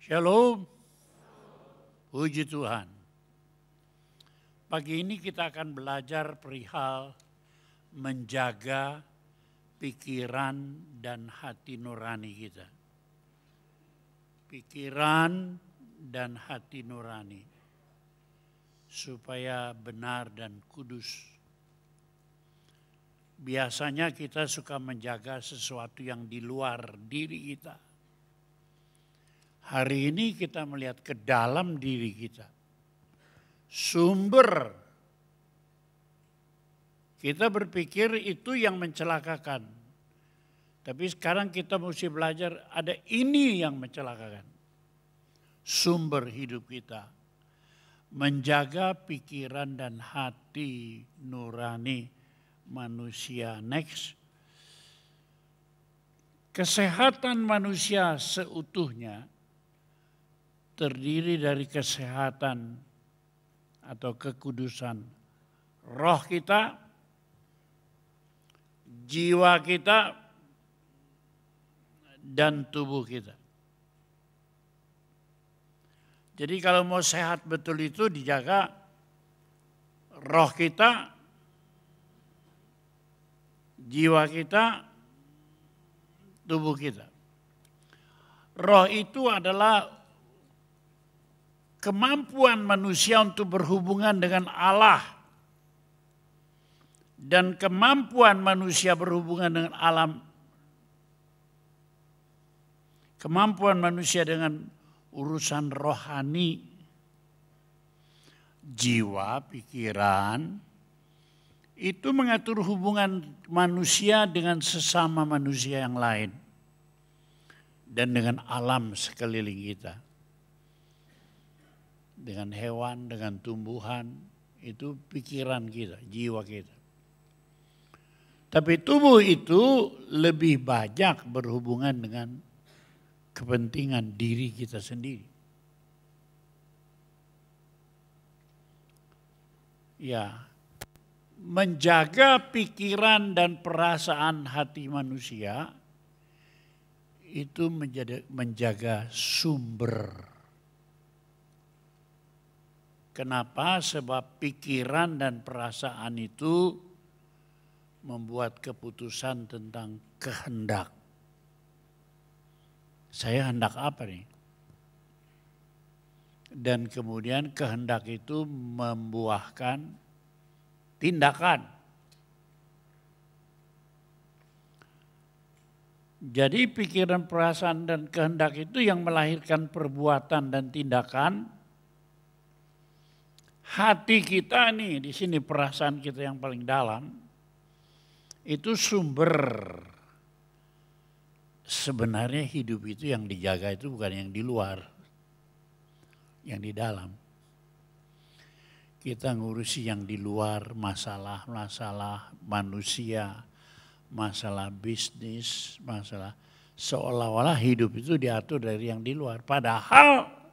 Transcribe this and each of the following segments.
Shalom, puji Tuhan. Pagi ini kita akan belajar perihal menjaga pikiran dan hati nurani kita. Pikiran dan hati nurani supaya benar dan kudus. Biasanya kita suka menjaga sesuatu yang di luar diri kita. Hari ini kita melihat ke dalam diri kita. Sumber. Kita berpikir itu yang mencelakakan. Tapi sekarang kita mesti belajar ada ini yang mencelakakan. Sumber hidup kita. Menjaga pikiran dan hati nurani manusia. Next. Kesehatan manusia seutuhnya terdiri dari kesehatan atau kekudusan roh kita, jiwa kita, dan tubuh kita. Jadi kalau mau sehat betul itu dijaga roh kita, jiwa kita, tubuh kita. Roh itu adalah kemampuan manusia untuk berhubungan dengan Allah dan kemampuan manusia berhubungan dengan alam. Kemampuan manusia dengan urusan rohani, jiwa, pikiran, itu mengatur hubungan manusia dengan sesama manusia yang lain dan dengan alam sekeliling kita. Dengan hewan, dengan tumbuhan, itu pikiran kita, jiwa kita. Tapi tubuh itu lebih banyak berhubungan dengan kepentingan diri kita sendiri. Ya, menjaga pikiran dan perasaan hati manusia itu menjaga sumber. Kenapa? Sebab pikiran dan perasaan itu membuat keputusan tentang kehendak. Saya hendak apa nih? Dan kemudian kehendak itu membuahkan tindakan. Jadi pikiran, perasaan, dan kehendak itu yang melahirkan perbuatan dan tindakan. Hati kita nih, di sini perasaan kita yang paling dalam, itu sumber. Sebenarnya hidup itu yang dijaga itu bukan yang di luar, yang di dalam. Kita ngurusi yang di luar, masalah-masalah manusia, masalah bisnis, masalah seolah-olah hidup itu diatur dari yang di luar. Padahal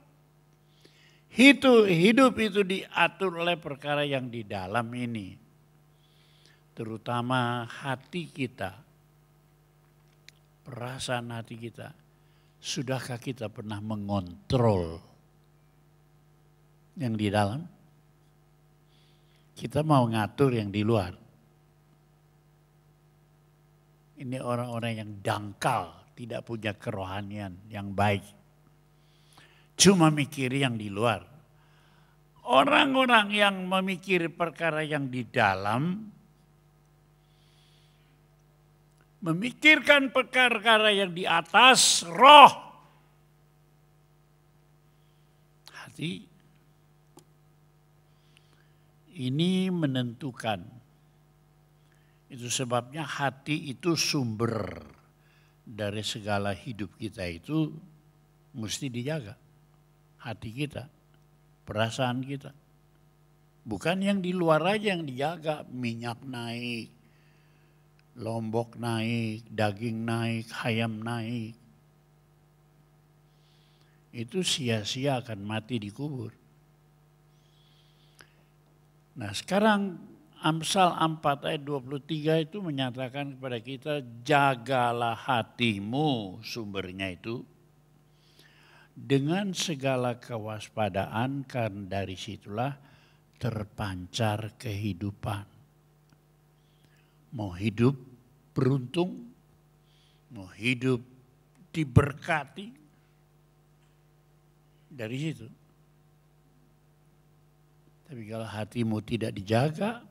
hidup itu diatur oleh perkara yang di dalam ini. Terutama hati kita, perasaan hati kita. Sudahkah kita pernah mengontrol yang di dalam? Kita mau ngatur yang di luar. Ini orang-orang yang dangkal, tidak punya kerohanian yang baik. Cuma mikir yang di luar. Orang-orang yang memikir perkara yang di dalam, memikirkan perkara yang di atas roh, hati, ini menentukan. Itu sebabnya hati itu sumber dari segala hidup kita itu mesti dijaga. Hati kita, perasaan kita. Bukan yang di luar aja yang dijaga, minyak naik, lombok naik, daging naik, ayam naik. Itu sia-sia akan mati di kubur. Nah sekarang Amsal 4 ayat 23 itu menyatakan kepada kita, jagalah hatimu, sumbernya itu, dengan segala kewaspadaan, karena dari situlah terpancar kehidupan. Mau hidup beruntung, mau hidup diberkati, dari situ. Tapi kalau hatimu tidak dijaga,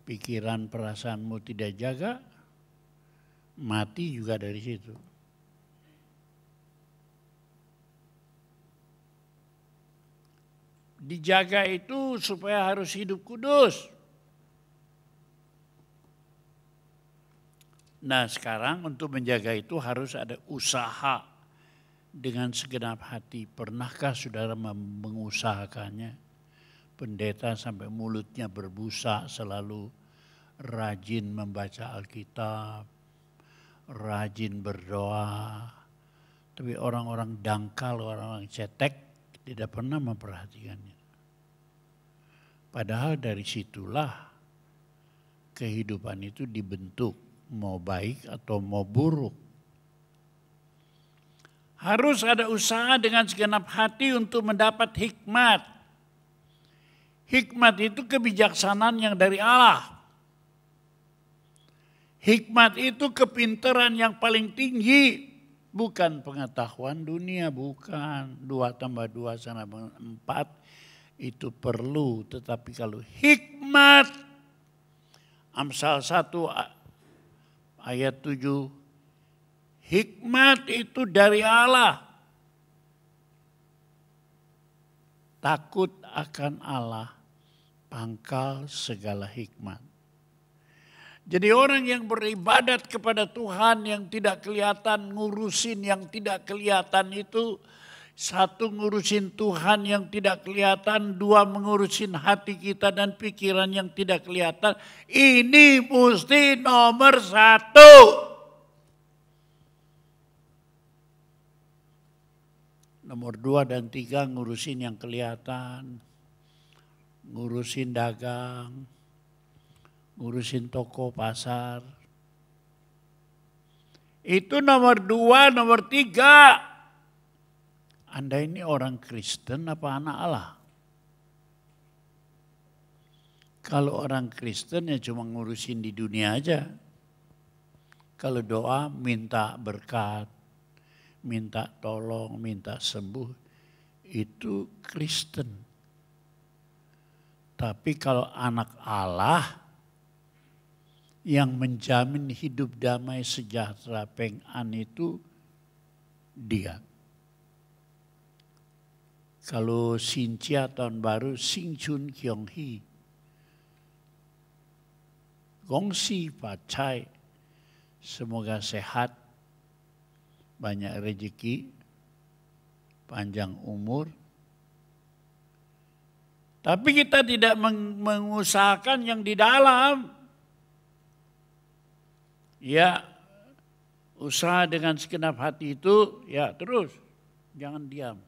pikiran perasaanmu tidak jaga, mati juga dari situ. Dijaga itu supaya harus hidup kudus. Nah sekarang untuk menjaga itu harus ada usaha dengan segenap hati. Pernahkah saudara mengusahakannya? Pendeta sampai mulutnya berbusa, selalu rajin membaca Alkitab, rajin berdoa. Tapi orang-orang dangkal, orang-orang cetek tidak pernah memperhatikannya. Padahal dari situlah kehidupan itu dibentuk, mau baik atau mau buruk. Harus ada usaha dengan segenap hati untuk mendapat hikmat. Hikmat itu kebijaksanaan yang dari Allah. Hikmat itu kepintaran yang paling tinggi. Bukan pengetahuan dunia, bukan. 2 tambah 2 sama 4 itu perlu. Tetapi kalau hikmat, Amsal 1 ayat 7, hikmat itu dari Allah. Takut akan Allah, pangkal segala hikmat. Jadi orang yang beribadat kepada Tuhan yang tidak kelihatan, ngurusin yang tidak kelihatan itu, satu ngurusin Tuhan yang tidak kelihatan, dua mengurusin hati kita dan pikiran yang tidak kelihatan. Ini mesti nomor 1. Nomor 2 dan 3 ngurusin yang kelihatan. Ngurusin dagang, ngurusin toko pasar. Itu nomor 2, nomor 3. Anda ini orang Kristen apa anak Allah? Kalau orang Kristen ya cuma ngurusin di dunia aja. Kalau doa minta berkat, minta tolong, minta sembuh, itu Kristen. Tapi kalau anak Allah yang menjamin hidup damai sejahtera peng'an itu dia. Kalau Sintia tahun baru Sing Chun Kyong Hee, Gongsi Pacai, semoga sehat, banyak rezeki, panjang umur. Tapi kita tidak mengusahakan yang di dalam. Ya, usaha dengan segenap hati itu, ya terus, jangan diam.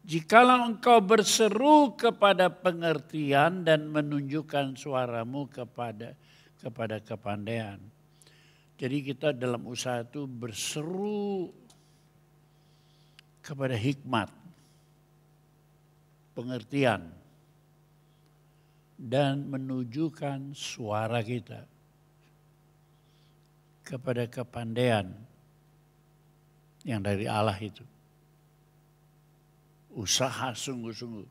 Jikalau engkau berseru kepada pengertian dan menunjukkan suaramu kepada kepandaian. Jadi kita dalam usaha itu berseru kepada hikmat, pengertian, dan menunjukkan suara kita kepada kepandaian yang dari Allah itu. Usaha sungguh-sungguh.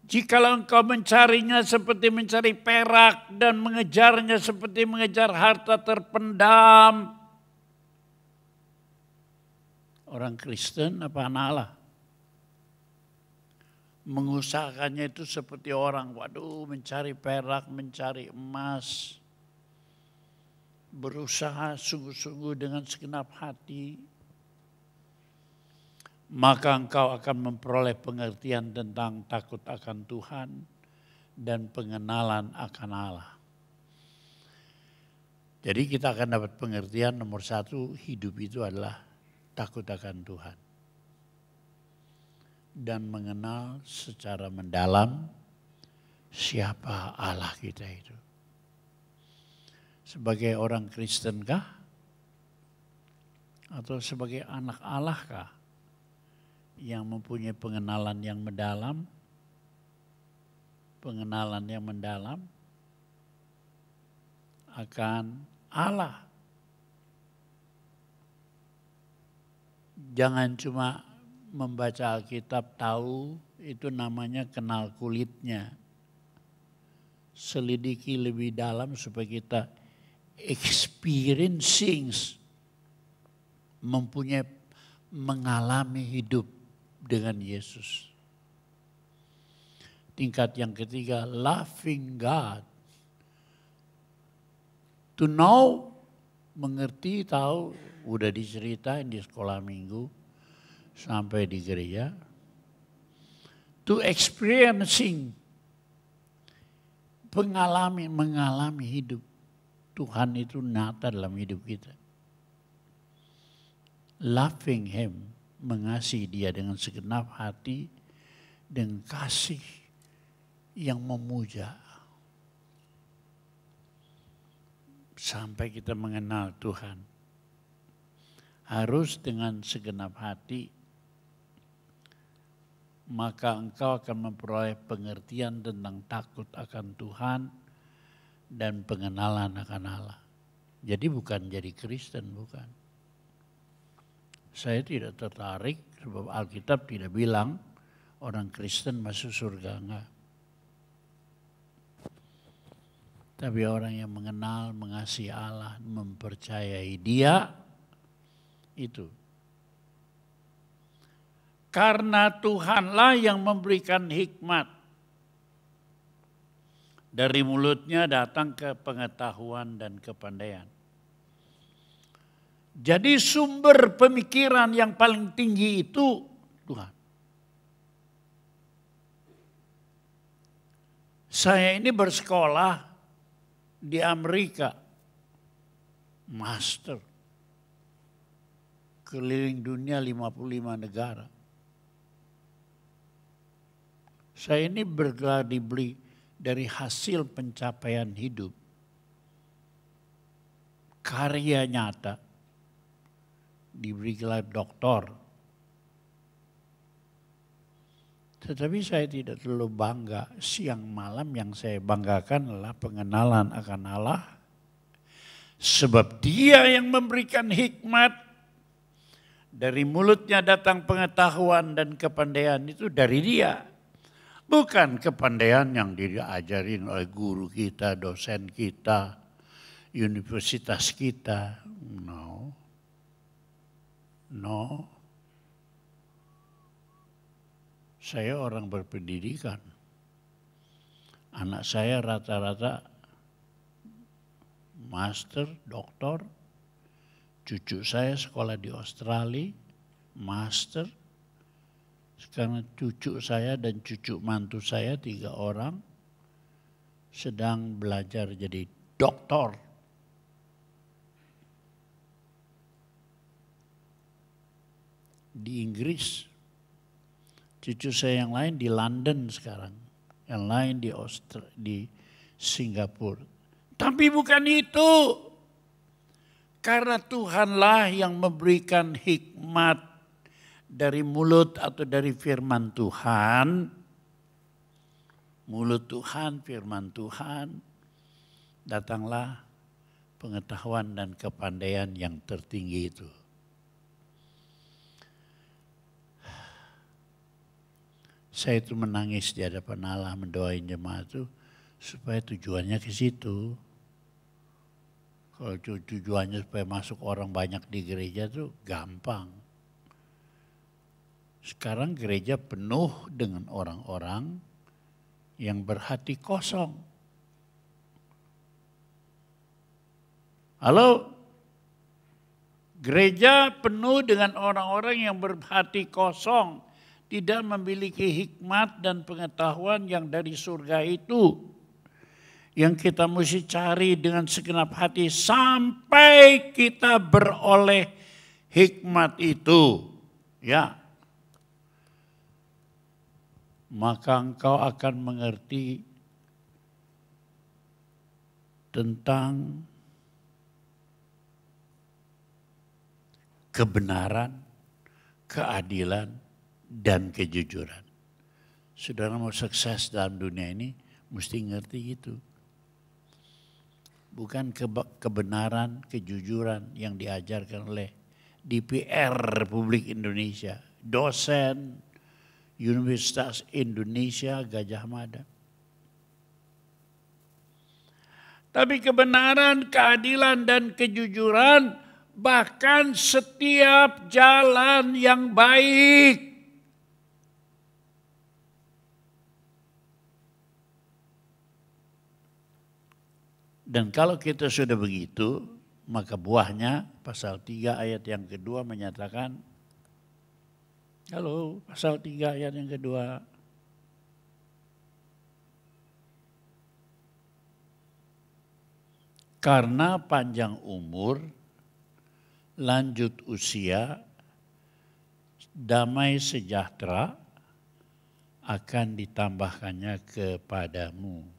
Jikalau engkau mencarinya seperti mencari perak dan mengejarnya seperti mengejar harta terpendam. Orang Kristen apa anak Allah? Mengusahakannya itu seperti orang, waduh mencari perak, mencari emas. Berusaha sungguh-sungguh dengan segenap hati. Maka engkau akan memperoleh pengertian tentang takut akan Tuhan dan pengenalan akan Allah. Jadi kita akan dapat pengertian nomor 1, hidup itu adalah takut akan Tuhan. Dan mengenal secara mendalam siapa Allah kita itu. Sebagai orang Kristen kah? Atau sebagai anak Allah kah yang mempunyai pengenalan yang mendalam? Pengenalan yang mendalam akan Allah. Jangan cuma membaca Alkitab tahu, itu namanya kenal kulitnya. Selidiki lebih dalam supaya kita experiencing, mempunyai, mengalami hidup dengan Yesus. Tingkat yang ketiga, loving God. To know, mengerti, tahu, udah diceritain di sekolah minggu sampai di gereja. To experiencing, mengalami hidup. Tuhan itu nyata dalam hidup kita. Loving Him, mengasihi Dia dengan segenap hati, dengan kasih yang memuja. Sampai kita mengenal Tuhan. Harus dengan segenap hati, maka engkau akan memperoleh pengertian tentang takut akan Tuhan dan pengenalan akan Allah. Jadi bukan jadi Kristen, bukan. Saya tidak tertarik sebab Alkitab tidak bilang orang Kristen masuk surga, enggak. Tapi orang yang mengenal, mengasihi Allah, mempercayai Dia, itu. Karena Tuhanlah yang memberikan hikmat. Dari mulutnya datang ke pengetahuan dan kepandaian. Jadi sumber pemikiran yang paling tinggi itu Tuhan. Saya ini bersekolah di Amerika, master, keliling dunia 55 negara. Saya ini bergelar dibeli dari hasil pencapaian hidup, karya nyata, diberi gelar doktor. Tetapi saya tidak terlalu bangga. Siang malam yang saya banggakan adalah pengenalan akan Allah. Sebab Dia yang memberikan hikmat. Dari mulutnya datang pengetahuan dan kepandaian, itu dari Dia. Bukan kepandaian yang diajarin oleh guru kita, dosen kita, universitas kita. No. Saya orang berpendidikan. Anak saya rata-rata master, doktor. Cucu saya sekolah di Australia, master. Sekarang cucu saya dan cucu mantu saya 3 orang sedang belajar jadi doktor. Di Inggris. Cucu saya yang lain di London sekarang, yang lain di Singapura. Tapi bukan itu. Karena Tuhanlah yang memberikan hikmat dari mulut atau dari firman Tuhan. Mulut Tuhan, firman Tuhan. Datanglah pengetahuan dan kepandaian yang tertinggi itu. Saya itu menangis di hadapan Allah, mendoain jemaat itu supaya tujuannya ke situ. Kalau tujuannya supaya masuk orang banyak di gereja itu gampang. Sekarang gereja penuh dengan orang-orang yang berhati kosong. Halo? Gereja penuh dengan orang-orang yang berhati kosong. Tidak memiliki hikmat dan pengetahuan yang dari surga itu. Yang kita mesti cari dengan segenap hati sampai kita beroleh hikmat itu. Ya. Maka engkau akan mengerti tentang kebenaran, keadilan, dan kejujuran. Saudara mau sukses dalam dunia ini, mesti ngerti itu. Bukan kebenaran, kejujuran yang diajarkan oleh DPR Republik Indonesia, dosen Universitas Indonesia Gajah Mada. Tapi kebenaran, keadilan, dan kejujuran, bahkan setiap jalan yang baik. Dan kalau kita sudah begitu, maka buahnya pasal 3 ayat yang kedua menyatakan, pasal 3 ayat yang kedua. Karena panjang umur, lanjut usia, damai sejahtera akan ditambahkannya kepadamu.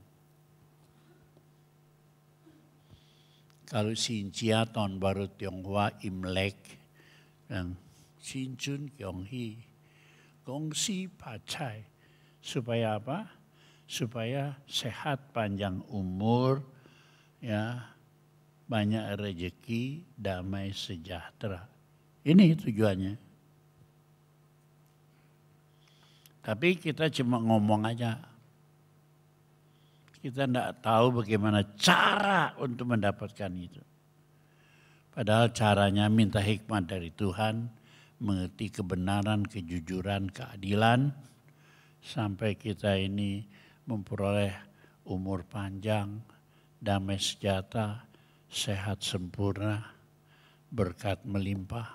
Kalau Sinjia tahun baru Tionghoa Imlek dan Sinjun Kyonghi Gongsi Pacai, supaya apa? Supaya sehat, panjang umur, ya, banyak rezeki, damai sejahtera. Ini tujuannya. Tapi kita cuma ngomong aja. Kita tidak tahu bagaimana cara untuk mendapatkan itu. Padahal caranya minta hikmat dari Tuhan, mengerti kebenaran, kejujuran, keadilan, sampai kita ini memperoleh umur panjang, damai sejahtera, sehat sempurna, berkat melimpah.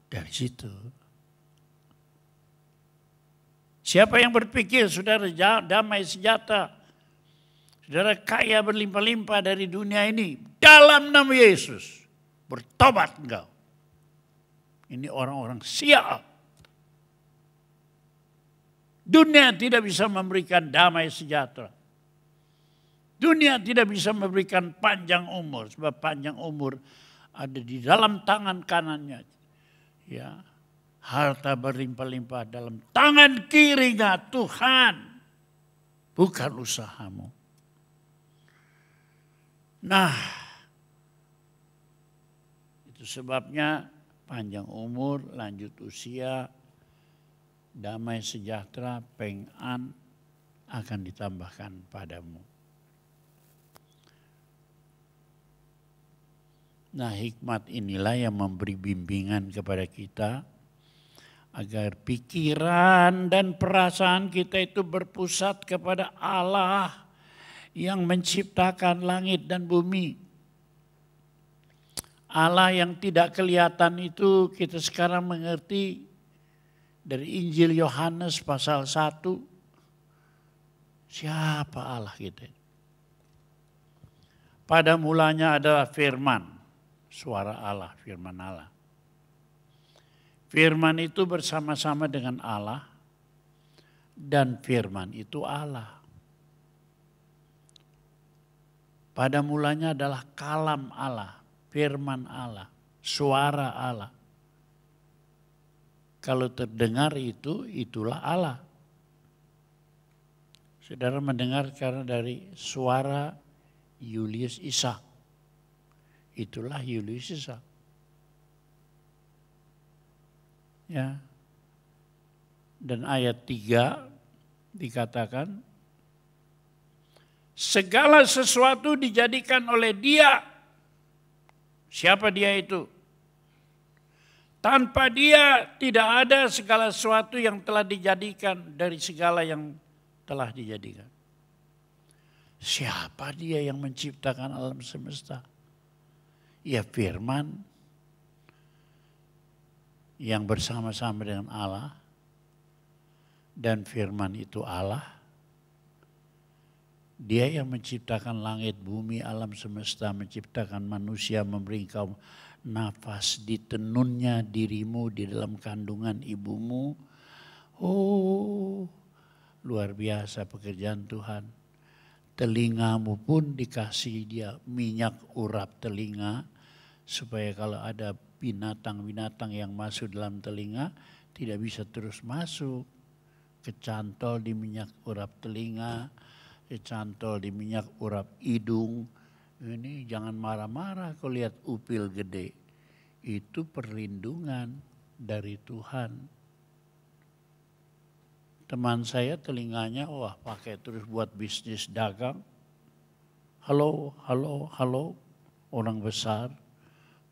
Dari situ. Siapa yang berpikir saudara damai sejahtera, saudara kaya berlimpah-limpah dari dunia ini, dalam nama Yesus, bertobat engkau. Ini orang-orang sial. Dunia tidak bisa memberikan damai sejahtera. Dunia tidak bisa memberikan panjang umur, sebab panjang umur ada di dalam tangan kanannya. Ya, harta berlimpah-limpah dalam tangan kirinya Tuhan, bukan usahamu. Nah, itu sebabnya panjang umur, lanjut usia, damai sejahtera, peng'an akan ditambahkan padamu. Nah, hikmat inilah yang memberi bimbingan kepada kita agar pikiran dan perasaan kita itu berpusat kepada Allah yang menciptakan langit dan bumi. Allah yang tidak kelihatan itu kita sekarang mengerti dari Injil Yohanes pasal 1. Siapa Allah kita? Pada mulanya adalah firman, suara Allah, firman Allah. Firman itu bersama-sama dengan Allah dan firman itu Allah. Pada mulanya adalah kalam Allah, firman Allah, suara Allah. Kalau terdengar itu, itulah Allah. Saudara mendengar karena dari suara Julius Ishak. Itulah Julius Ishak. Ya. Dan ayat 3 dikatakan, segala sesuatu dijadikan oleh Dia. Siapa Dia itu? Tanpa Dia tidak ada segala sesuatu yang telah dijadikan dari segala yang telah dijadikan. Siapa Dia yang menciptakan alam semesta? Ya, firman yang bersama-sama dengan Allah, dan firman itu Allah. Dia yang menciptakan langit, bumi, alam semesta, menciptakan manusia, memberi engkau nafas di tenunnya dirimu di dalam kandungan ibumu. Oh, luar biasa pekerjaan Tuhan. Telingamu pun dikasih Dia minyak urap telinga, supaya kalau ada binatang-binatang yang masuk dalam telinga tidak bisa terus masuk. Kecantol di minyak urap telinga, kecantol di minyak urap hidung. Ini jangan marah-marah kalau lihat upil gede. Itu perlindungan dari Tuhan. Teman saya telinganya pakai terus buat bisnis dagang. Halo. Orang besar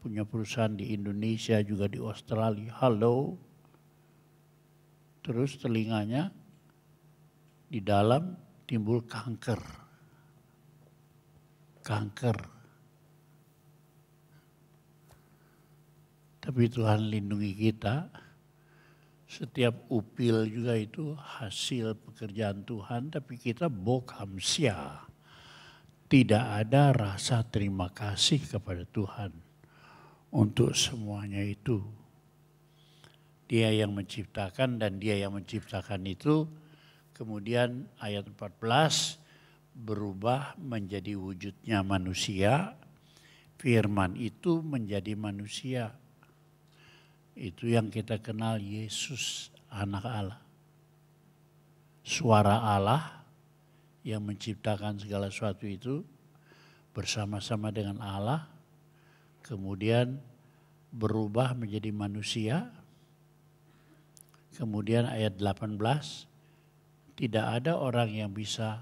punya perusahaan di Indonesia juga di Australia. Halo. Terus telinganya di dalam timbul kanker. Tapi Tuhan lindungi kita. Setiap upil juga itu hasil pekerjaan Tuhan, tapi kita bokamsia. Tidak ada rasa terima kasih kepada Tuhan untuk semuanya itu. Dia yang menciptakan dan dia yang menciptakan itu kemudian ayat 14 berubah menjadi wujudnya manusia. Firman itu menjadi manusia. Itu yang kita kenal Yesus anak Allah. Suara Allah yang menciptakan segala sesuatu itu bersama-sama dengan Allah. Kemudian berubah menjadi manusia. Kemudian ayat 18, tidak ada orang yang bisa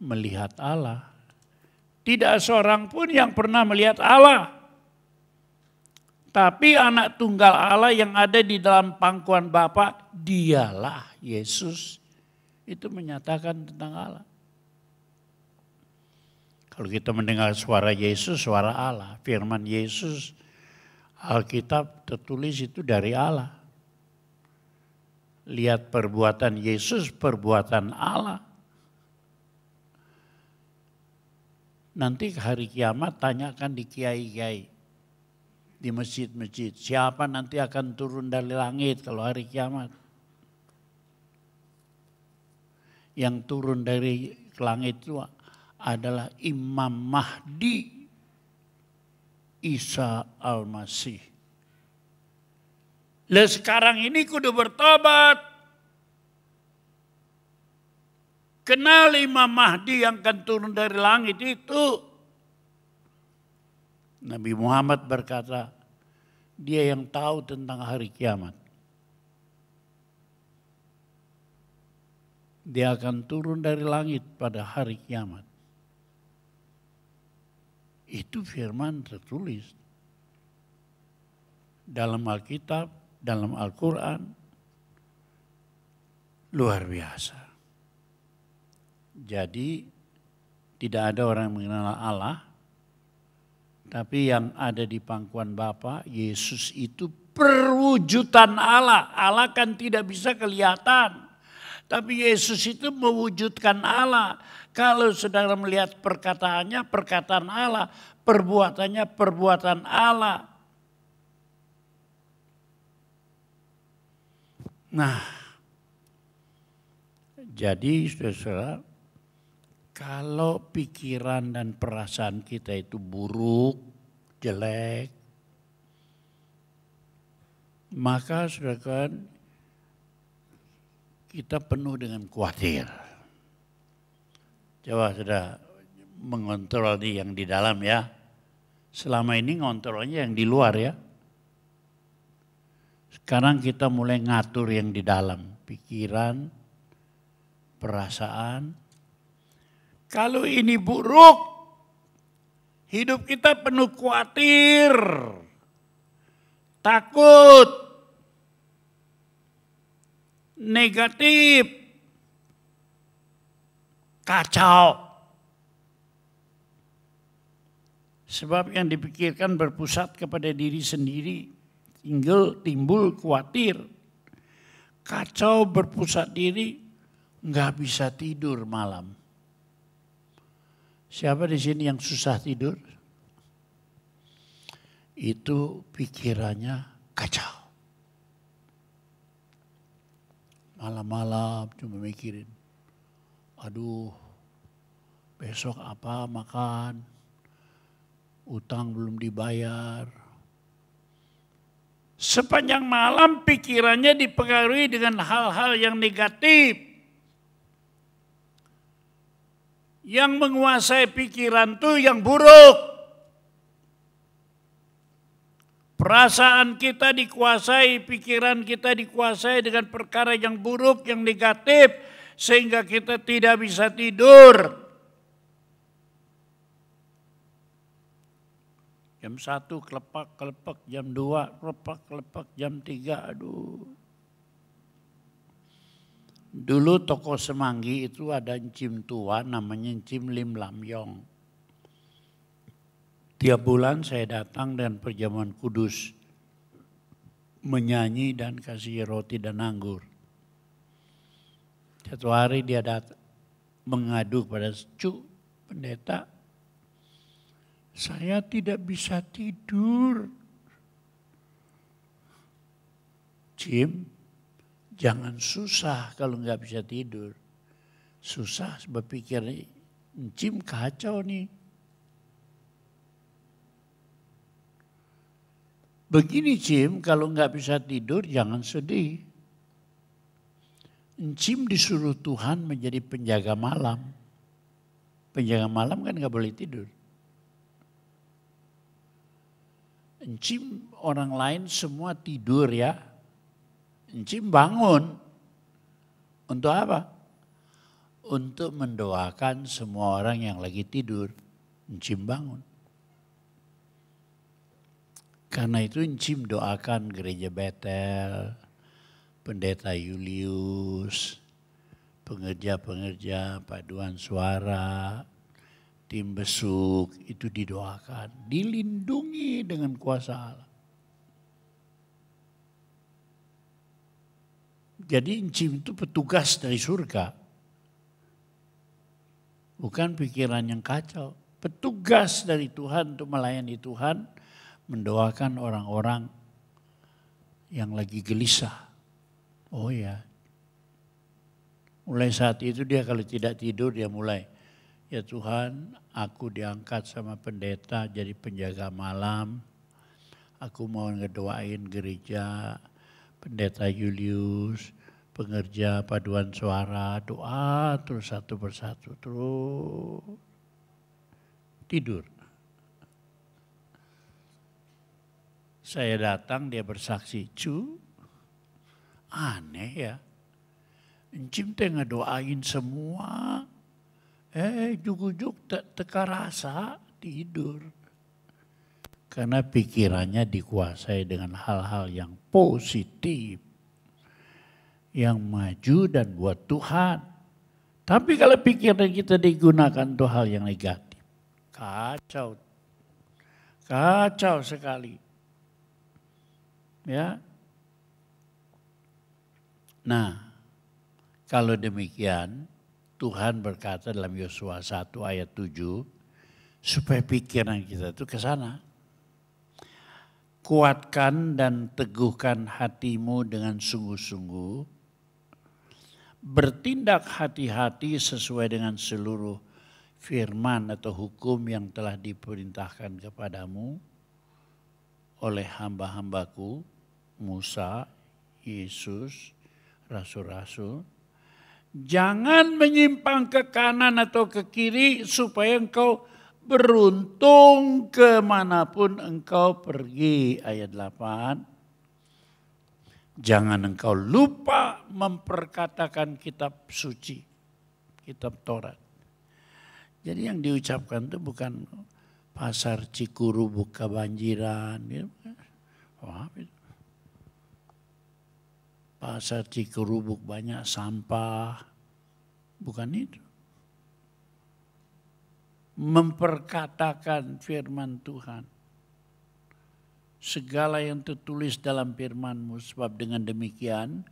melihat Allah. Tidak seorang pun yang pernah melihat Allah. Tapi anak tunggal Allah yang ada di dalam pangkuan Bapa, dialah Yesus. Itu menyatakan tentang Allah. Kalau kita mendengar suara Yesus, suara Allah. Firman Yesus, Alkitab tertulis itu dari Allah. Lihat perbuatan Yesus, perbuatan Allah. Nanti hari kiamat tanyakan di kiai-kiai, di masjid-masjid. Siapa nanti akan turun dari langit kalau hari kiamat? Yang turun dari langit itu adalah Imam Mahdi Isa Al-Masih. Lah sekarang ini kudu bertobat. Kenal Imam Mahdi yang akan turun dari langit itu. Nabi Muhammad berkata, dia yang tahu tentang hari kiamat. Dia akan turun dari langit pada hari kiamat. Itu firman tertulis dalam Alkitab, dalam Al-Quran. Luar biasa. Jadi tidak ada orang yang mengenal Allah, tapi yang ada di pangkuan Bapa, Yesus itu perwujudan Allah. Allah kan tidak bisa kelihatan, tapi Yesus itu mewujudkan Allah. Kalau saudara melihat perkataannya, perkataan Allah, perbuatannya, perbuatan Allah. Nah, jadi saudara, kalau pikiran dan perasaan kita itu buruk, jelek, maka saudara, kita penuh dengan khawatir. Coba saudara mengontrol yang di dalam ya. Selama ini ngontrolnya yang di luar ya. Sekarang kita mulai ngatur yang di dalam, pikiran, perasaan. Kalau ini buruk, hidup kita penuh khawatir, takut, negatif, kacau. Sebab yang dipikirkan berpusat kepada diri sendiri. Timbul khawatir, kacau, berpusat diri, nggak bisa tidur malam. Siapa di sini yang susah tidur? Itu pikirannya kacau. Malam-malam cuma mikirin, aduh besok apa makan, utang belum dibayar, Sepanjang malam pikirannya dipengaruhi dengan hal-hal yang negatif. Yang menguasai pikiran itu yang buruk. Perasaan kita dikuasai, pikiran kita dikuasai dengan perkara yang buruk, yang negatif. Sehingga kita tidak bisa tidur. Jam 1 kelepak-kelepak, jam 2 kelepak-kelepak, jam 3 aduh. Dulu toko Semanggi itu ada encim tua namanya encim Lim Lam Yong. Tiap bulan saya datang dan perjamuan kudus. Menyanyi dan kasih roti dan anggur. Satu hari dia datang mengadu kepada Cuk pendeta. Saya tidak bisa tidur. Jim, jangan susah kalau nggak bisa tidur. Susah berpikir, Jim kacau nih. Begini Jim, kalau nggak bisa tidur jangan sedih. Jim disuruh Tuhan menjadi penjaga malam. Penjaga malam kan nggak boleh tidur. Encim orang lain semua tidur ya. Encim bangun. Untuk apa? Untuk mendoakan semua orang yang lagi tidur. Encim bangun. Karena itu Encim doakan gereja Betel, pendeta Julius, pengerja-pengerja paduan suara, tim besuk itu didoakan, dilindungi dengan kuasa Allah. Jadi Encim itu petugas dari surga. Bukan pikiran yang kacau. Petugas dari Tuhan untuk melayani Tuhan, mendoakan orang-orang yang lagi gelisah. Oh ya, mulai saat itu dia kalau tidak tidur dia mulai, ya Tuhan, aku diangkat sama pendeta jadi penjaga malam. Aku mau ngedoain gereja, pendeta Julius, pengerja paduan suara, doa terus satu persatu, terus tidur. Saya datang, dia bersaksi, Cu, aneh ya. Encim teh ngedoain semua. Juk-juk teka rasa tidur. Karena pikirannya dikuasai dengan hal-hal yang positif. Yang maju dan buat Tuhan. Tapi kalau pikiran kita digunakan untuk hal yang negatif. Kacau. Kacau sekali. Ya. Nah, kalau demikian Tuhan berkata dalam Yosua 1 ayat 7 supaya pikiran kita itu ke sana. Kuatkan dan teguhkan hatimu dengan sungguh-sungguh. Bertindak hati-hati sesuai dengan seluruh firman atau hukum yang telah diperintahkan kepadamu oleh hamba-hambaku Musa, Yesus, rasul-rasul. Jangan menyimpang ke kanan atau ke kiri supaya engkau beruntung kemanapun engkau pergi. Ayat 8. Jangan engkau lupa memperkatakan kitab suci, kitab Taurat. Jadi yang diucapkan itu bukan pasar Cikurubuk kebanjiran. Pasar Cikurubuk banyak sampah. Bukan itu. Memperkatakan firman Tuhan. Segala yang tertulis dalam firman-Mu, sebab dengan demikian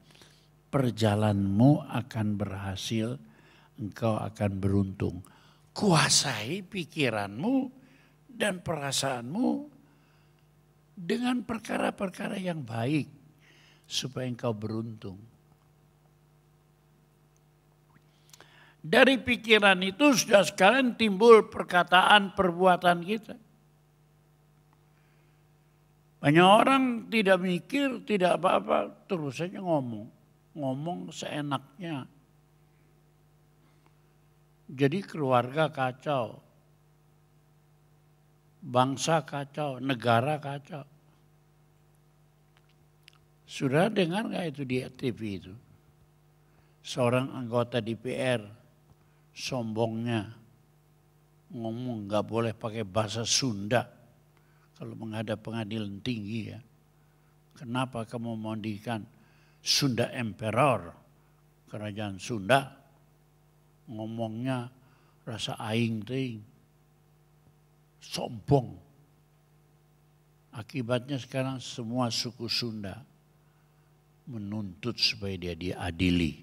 perjalananmu akan berhasil, engkau akan beruntung. Kuasai pikiranmu dan perasaanmu dengan perkara-perkara yang baik supaya engkau beruntung. Dari pikiran itu sudah sekalian timbul perkataan perbuatan kita. Banyak orang tidak mikir, tidak apa-apa, terus saja ngomong. Ngomong seenaknya. Jadi keluarga kacau. Bangsa kacau, negara kacau. Sudah dengar nggak itu di TV itu? Seorang anggota DPR sombongnya ngomong nggak boleh pakai bahasa Sunda kalau menghadap pengadilan tinggi ya. Kenapa kamu mendirikan Sunda Emperor, kerajaan Sunda? Ngomongnya rasa aing ting. Sombong. Akibatnya sekarang semua suku Sunda menuntut supaya dia diadili.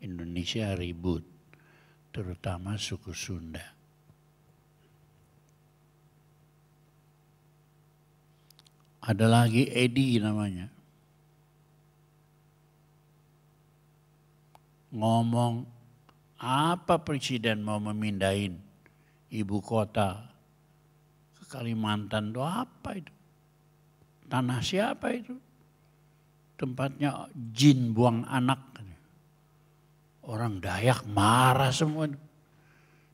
Indonesia ribut, terutama suku Sunda. Ada lagi Edi namanya. Ngomong apa presiden mau memindahin ibu kota ke Kalimantan itu apa itu? Tanah siapa itu? Tempatnya jin buang anak. Orang Dayak marah semua.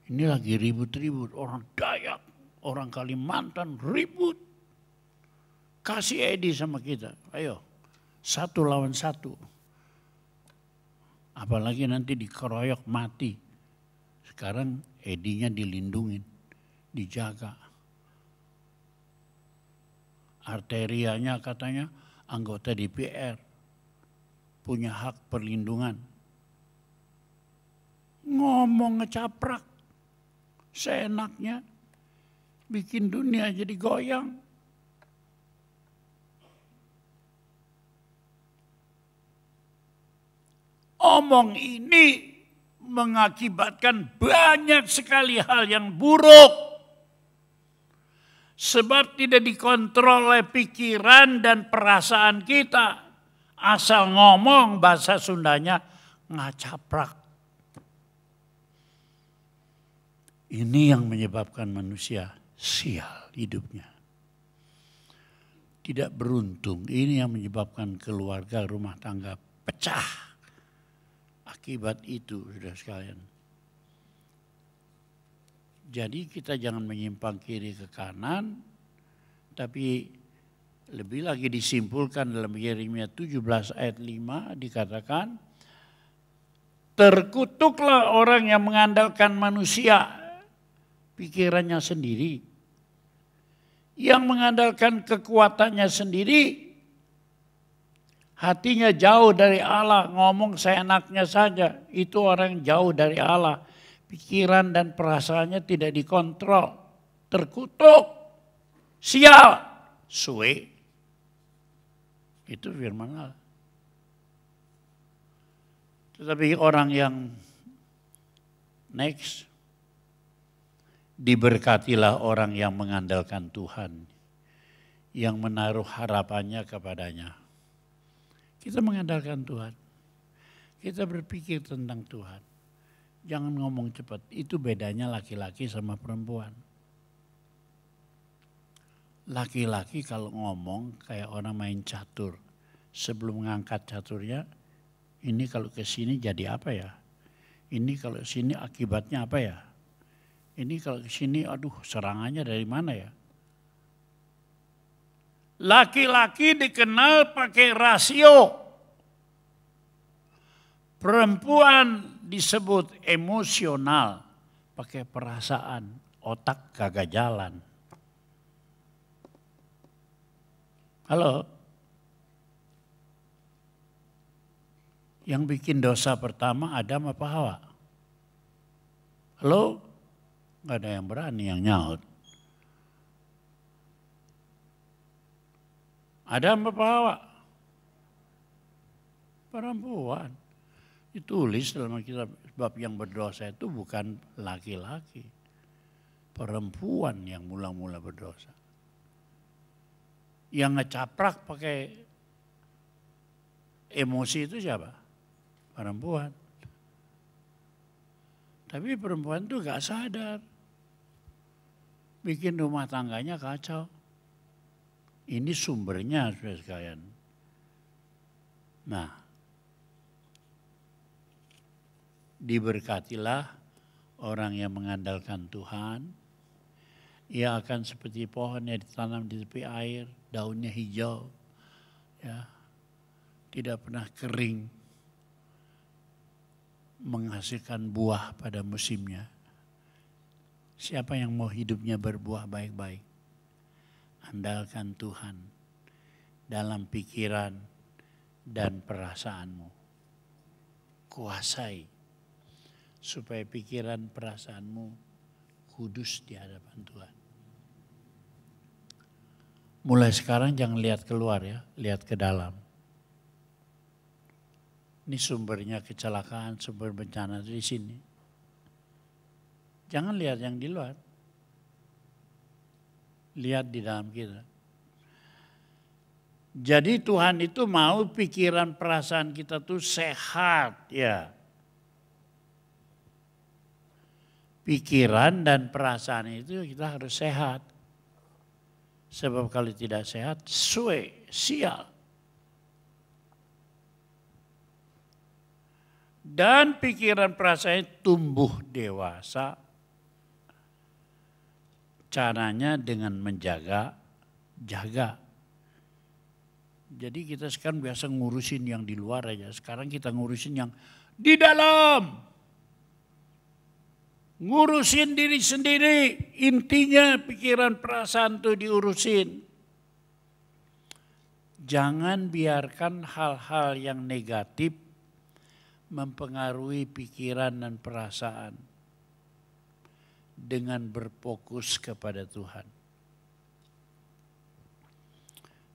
Ini lagi ribut-ribut. Orang Dayak, orang Kalimantan ribut. Kasih Edi sama kita. Ayo, 1 lawan 1. Apalagi nanti dikeroyok mati. Sekarang Edinya dilindungin, dijaga. Arterianya katanya anggota DPR punya hak perlindungan. Ngomong ngecaprak seenaknya, bikin dunia jadi goyang. Omong ini mengakibatkan banyak sekali hal yang buruk. Sebab tidak dikontrol oleh pikiran dan perasaan kita. Asal ngomong bahasa Sundanya ngacaprak. Ini yang menyebabkan manusia sial hidupnya. Tidak beruntung. Ini yang menyebabkan keluarga rumah tangga pecah. Akibat itu sudah sekalian. Jadi kita jangan menyimpang kiri ke kanan, tapi lebih lagi disimpulkan dalam Yeremia 17 ayat 5 dikatakan, terkutuklah orang yang mengandalkan manusia, pikirannya sendiri, yang mengandalkan kekuatannya sendiri, hatinya jauh dari Allah, ngomong seenaknya saja, itu orang jauh dari Allah. Pikiran dan perasaannya tidak dikontrol, terkutuk, sial, suwe. Itu firman Allah. Tetapi orang yang next, diberkatilah orang yang mengandalkan Tuhan, yang menaruh harapannya kepadanya. Kita mengandalkan Tuhan, kita berpikir tentang Tuhan. Jangan ngomong cepat, itu bedanya laki-laki sama perempuan. Laki-laki kalau ngomong kayak orang main catur. Sebelum mengangkat caturnya, ini kalau ke sini jadi apa ya? Ini kalau sini akibatnya apa ya? Ini kalau ke sini, aduh serangannya dari mana ya? Laki-laki dikenal pakai rasio. Perempuan disebut emosional, pakai perasaan, otak kagak jalan. Halo? Yang bikin dosa pertama Adam apa Hawa? Halo? Gak ada yang berani yang nyaut. Adam apa Hawa? Perempuan. Ditulis dalam kitab bab yang berdosa itu bukan laki-laki. Perempuan yang mula-mula berdosa. Yang ngecaprak pakai emosi itu siapa? Perempuan. Tapi perempuan itu gak sadar. Bikin rumah tangganya kacau. Ini sumbernya, saudara sekalian. Nah, diberkatilah orang yang mengandalkan Tuhan. Ia akan seperti pohon yang ditanam di tepi air, daunnya hijau, ya, tidak pernah kering, menghasilkan buah pada musimnya. Siapa yang mau hidupnya berbuah baik-baik? Andalkan Tuhan dalam pikiran dan perasaanmu. Kuasai supaya pikiran perasaanmu kudus di hadapan Tuhan. Mulai sekarang jangan lihat keluar ya, lihat ke dalam. Ini sumbernya kecelakaan, sumber bencana di sini. Jangan lihat yang di luar. Lihat di dalam kita. Jadi Tuhan itu mau pikiran perasaan kita tuh sehat ya. Pikiran dan perasaan itu kita harus sehat. Sebab kalau tidak sehat, sial. Dan pikiran perasaan tumbuh dewasa. Caranya dengan jaga. Jadi kita sekarang biasa ngurusin yang di luar aja. Sekarang kita ngurusin yang di dalam. Ngurusin diri sendiri. Intinya pikiran perasaan itu diurusin. Jangan biarkan hal-hal yang negatif mempengaruhi pikiran dan perasaan. Dengan berfokus kepada Tuhan.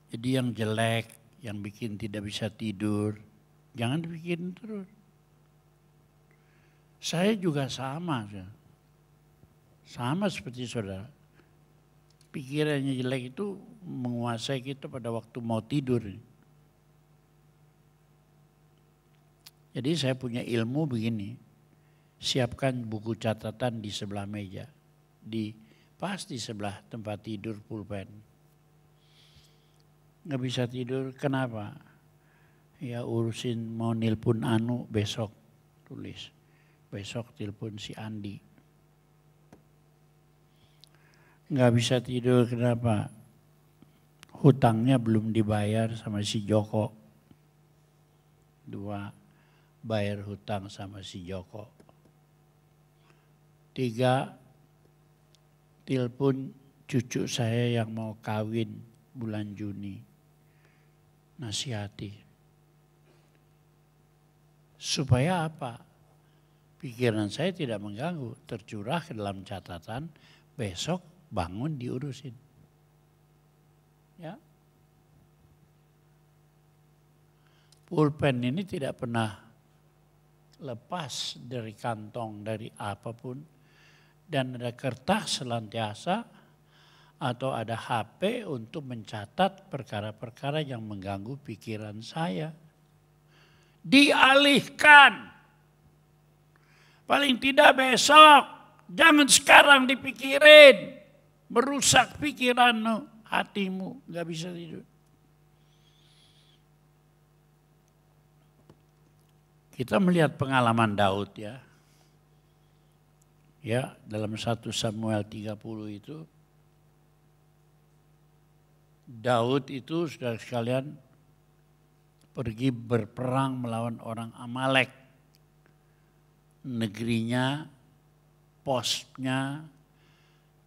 Jadi yang jelek, yang bikin tidak bisa tidur, jangan dipikirin terus. Saya juga sama seperti saudara. Pikirannya jelek itu menguasai kita pada waktu mau tidur. Jadi saya punya ilmu begini. Siapkan buku catatan di sebelah meja. Pas di sebelah tempat tidur pulpen. Nggak bisa tidur, kenapa? Ya urusin mau nilpun Anu besok, tulis. Besok telepon si Andi. Nggak bisa tidur, kenapa? Hutangnya belum dibayar sama si Joko. 2, bayar hutang sama si Joko. 3, telepon cucu saya yang mau kawin bulan Juni. Nasihati. Supaya apa? Pikiran saya tidak mengganggu, tercurah ke dalam catatan, besok bangun diurusin. Ya. Pulpen ini tidak pernah lepas dari kantong, dari apapun. Dan ada kertas selantiasa atau ada HP untuk mencatat perkara-perkara yang mengganggu pikiran saya. Dialihkan. Paling tidak besok, jangan sekarang dipikirin. Merusak pikiranmu, hatimu, gak bisa tidur. Kita melihat pengalaman Daud ya. Ya, dalam 1 Samuel 30 itu Daud itu saudara sekalian pergi berperang melawan orang Amalek. Negerinya, posnya,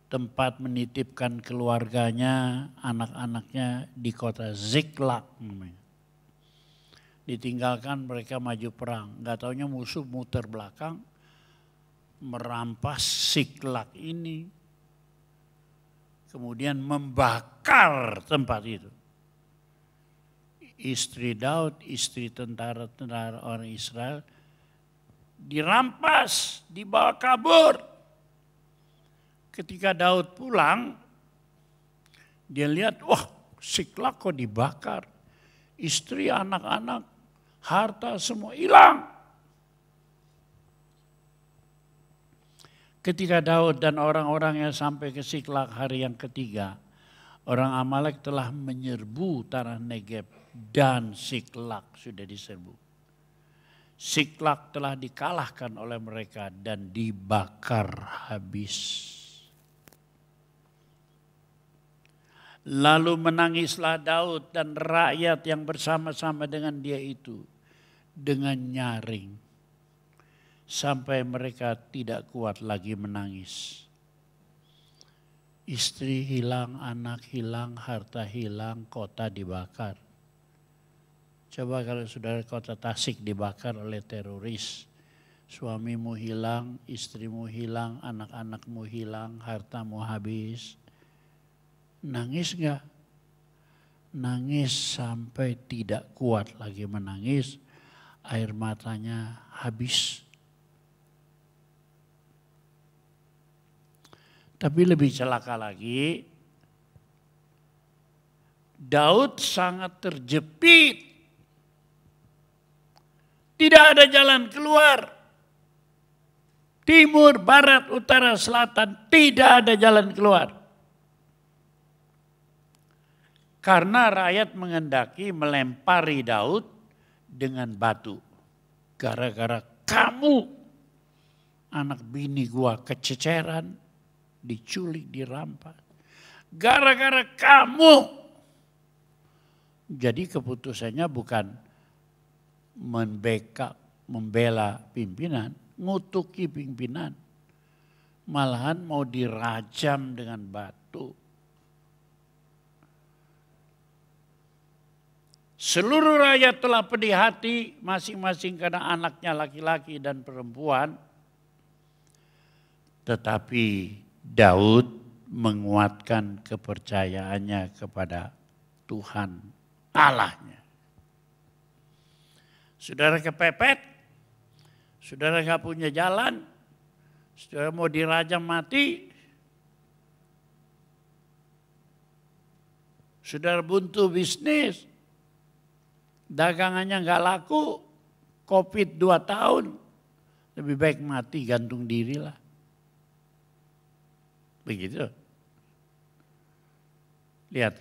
tempat menitipkan keluarganya, anak-anaknya di kota Ziklag. Ditinggalkan mereka maju perang. Gak taunya musuh muter belakang. Merampas Ziklag ini, kemudian membakar tempat itu. Istri Daud, istri tentara-tentara orang Israel, dirampas, dibawa kabur. Ketika Daud pulang, dia lihat, wah Ziklag kok dibakar. Istri, anak-anak, harta semua hilang. Ketika Daud dan orang-orang yang sampai ke Ziklag hari yang ketiga, Orang Amalek telah menyerbu tanah Negeb dan Siklak sudah diserbu. Siklak telah dikalahkan oleh mereka dan dibakar habis. Lalu menangislah Daud dan rakyat yang bersama-sama dengan dia itu dengan nyaring. Sampai mereka tidak kuat lagi menangis. Istri hilang, anak hilang, harta hilang, kota dibakar. Coba kalau saudara kota Tasik dibakar oleh teroris. Suamimu hilang, istrimu hilang, anak-anakmu hilang, hartamu habis. Nangis enggak? Nangis sampai tidak kuat lagi menangis. Air matanya habis. Tapi lebih celaka lagi, Daud sangat terjepit. Tidak ada jalan keluar. Timur, barat, utara, selatan, tidak ada jalan keluar. Karena rakyat mengendaki melempari Daud dengan batu. Gara-gara kamu, anak bini gua kececeran, diculik, dirampas. Gara-gara kamu. Jadi keputusannya bukan membela pimpinan, ngutuki pimpinan. Malahan mau dirajam dengan batu. Seluruh rakyat telah pedih hati masing-masing karena anaknya laki-laki dan perempuan. Tetapi Daud menguatkan kepercayaannya kepada Tuhan Allahnya. Saudara kepepet, saudara gak punya jalan, saudara mau dirajam mati, saudara buntu bisnis, dagangannya gak laku, COVID 2 tahun, lebih baik mati gantung diri lah. Begitu. Lihat.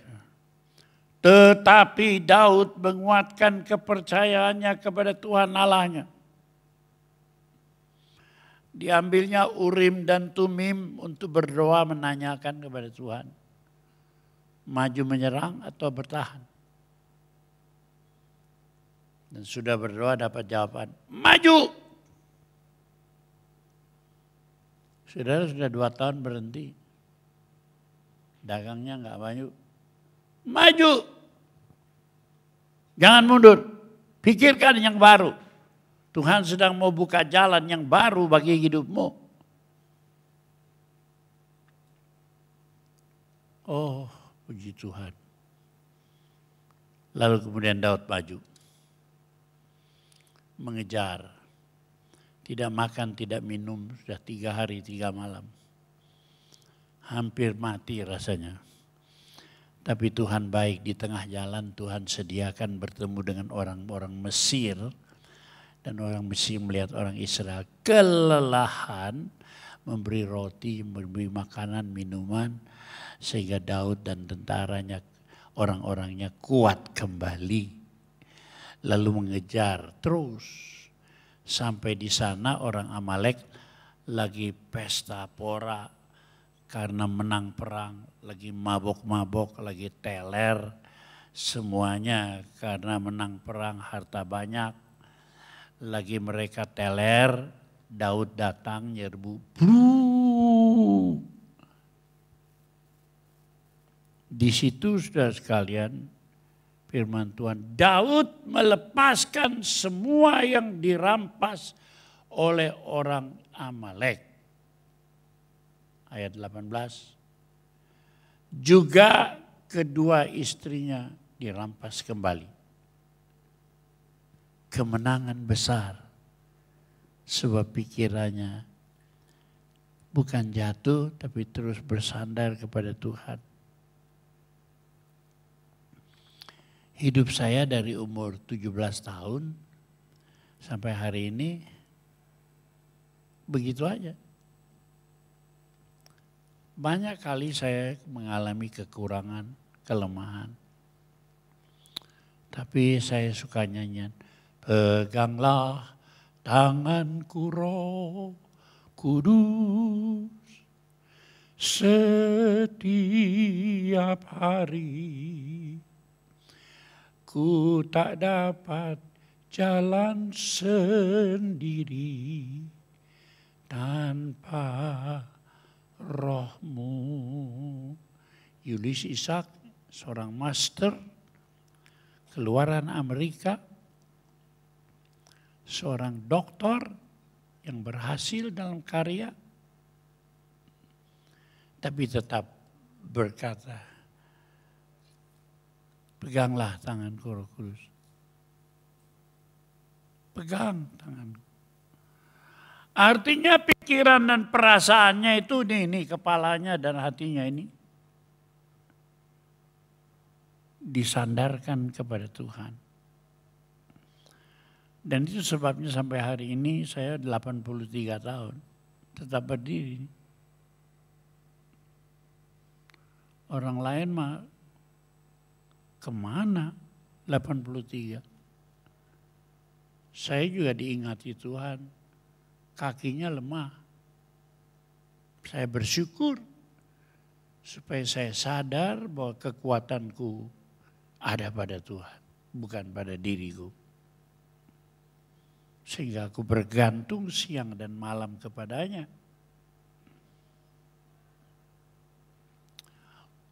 Tetapi Daud menguatkan kepercayaannya kepada Tuhan Allahnya. Diambilnya Urim dan Tumim untuk berdoa menanyakan kepada Tuhan. Maju menyerang atau bertahan. Dan sudah berdoa dapat jawaban. Maju! Saudara sudah 2 tahun berhenti. Dagangnya enggak maju. Maju! Jangan mundur. Pikirkan yang baru. Tuhan sedang mau buka jalan yang baru bagi hidupmu. Oh, puji Tuhan. Lalu kemudian Daud maju. Mengejar. Tidak makan, tidak minum, sudah 3 hari 3 malam. Hampir mati rasanya. Tapi Tuhan baik, di tengah jalan Tuhan sediakan bertemu dengan orang-orang Mesir. Dan orang Mesir melihat orang Israel kelelahan, memberi roti, memberi makanan, minuman. Sehingga Daud dan tentaranya, orang-orangnya kuat kembali. Lalu mengejar terus. Sampai di sana orang Amalek lagi pesta pora karena menang perang, lagi mabok-mabok, lagi teler, semuanya karena menang perang, harta banyak. Lagi mereka teler, Daud datang nyerbu. Di situ saudara sekalian, firman Tuhan, Daud melepaskan semua yang dirampas oleh orang Amalek. Ayat 18. Juga kedua istrinya dirampas kembali. Kemenangan besar. Sebab pikirannya bukan jatuh tapi terus bersandar kepada Tuhan. Hidup saya dari umur 17 tahun sampai hari ini begitu aja. Banyak kali saya mengalami kekurangan, kelemahan. Tapi saya suka nyanyian, peganglah tanganku Roh Kudus setiap hari. Ku tak dapat jalan sendiri tanpa Roh-Mu. Yulis Ishak, seorang master keluaran Amerika, seorang doktor yang berhasil dalam karya, tapi tetap berkata, peganglah tanganku Roh Kudus. Pegang tanganku. Artinya pikiran dan perasaannya itu ini kepalanya dan hatinya ini disandarkan kepada Tuhan. Dan itu sebabnya sampai hari ini saya 83 tahun tetap berdiri. Orang lain mah kemana 83? Saya juga diingati Tuhan, kakinya lemah. Saya bersyukur supaya saya sadar bahwa kekuatanku ada pada Tuhan, bukan pada diriku. Sehingga aku bergantung siang dan malam kepadanya.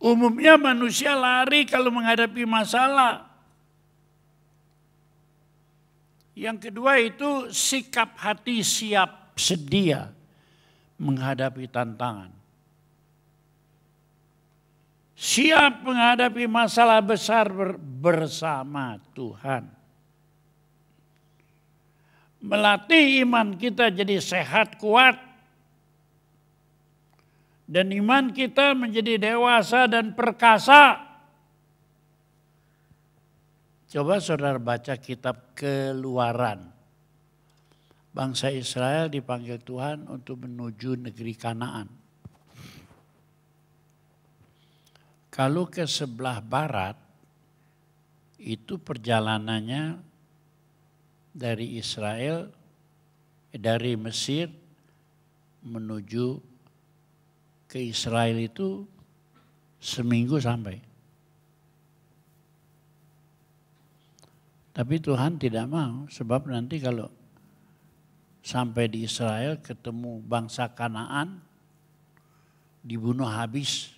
Umumnya manusia lari kalau menghadapi masalah. Yang kedua itu sikap hati siap sedia menghadapi tantangan. Siap menghadapi masalah besar bersama Tuhan. Melatih iman kita jadi sehat, kuat. Dan iman kita menjadi dewasa dan perkasa. Coba saudara baca kitab Keluaran. Bangsa Israel dipanggil Tuhan untuk menuju negeri Kanaan. Kalau ke sebelah barat, itu perjalanannya dari Israel, dari Mesir menuju ke Israel itu seminggu sampai. Tapi Tuhan tidak mau, sebab nanti kalau sampai di Israel ketemu bangsa Kanaan, dibunuh habis,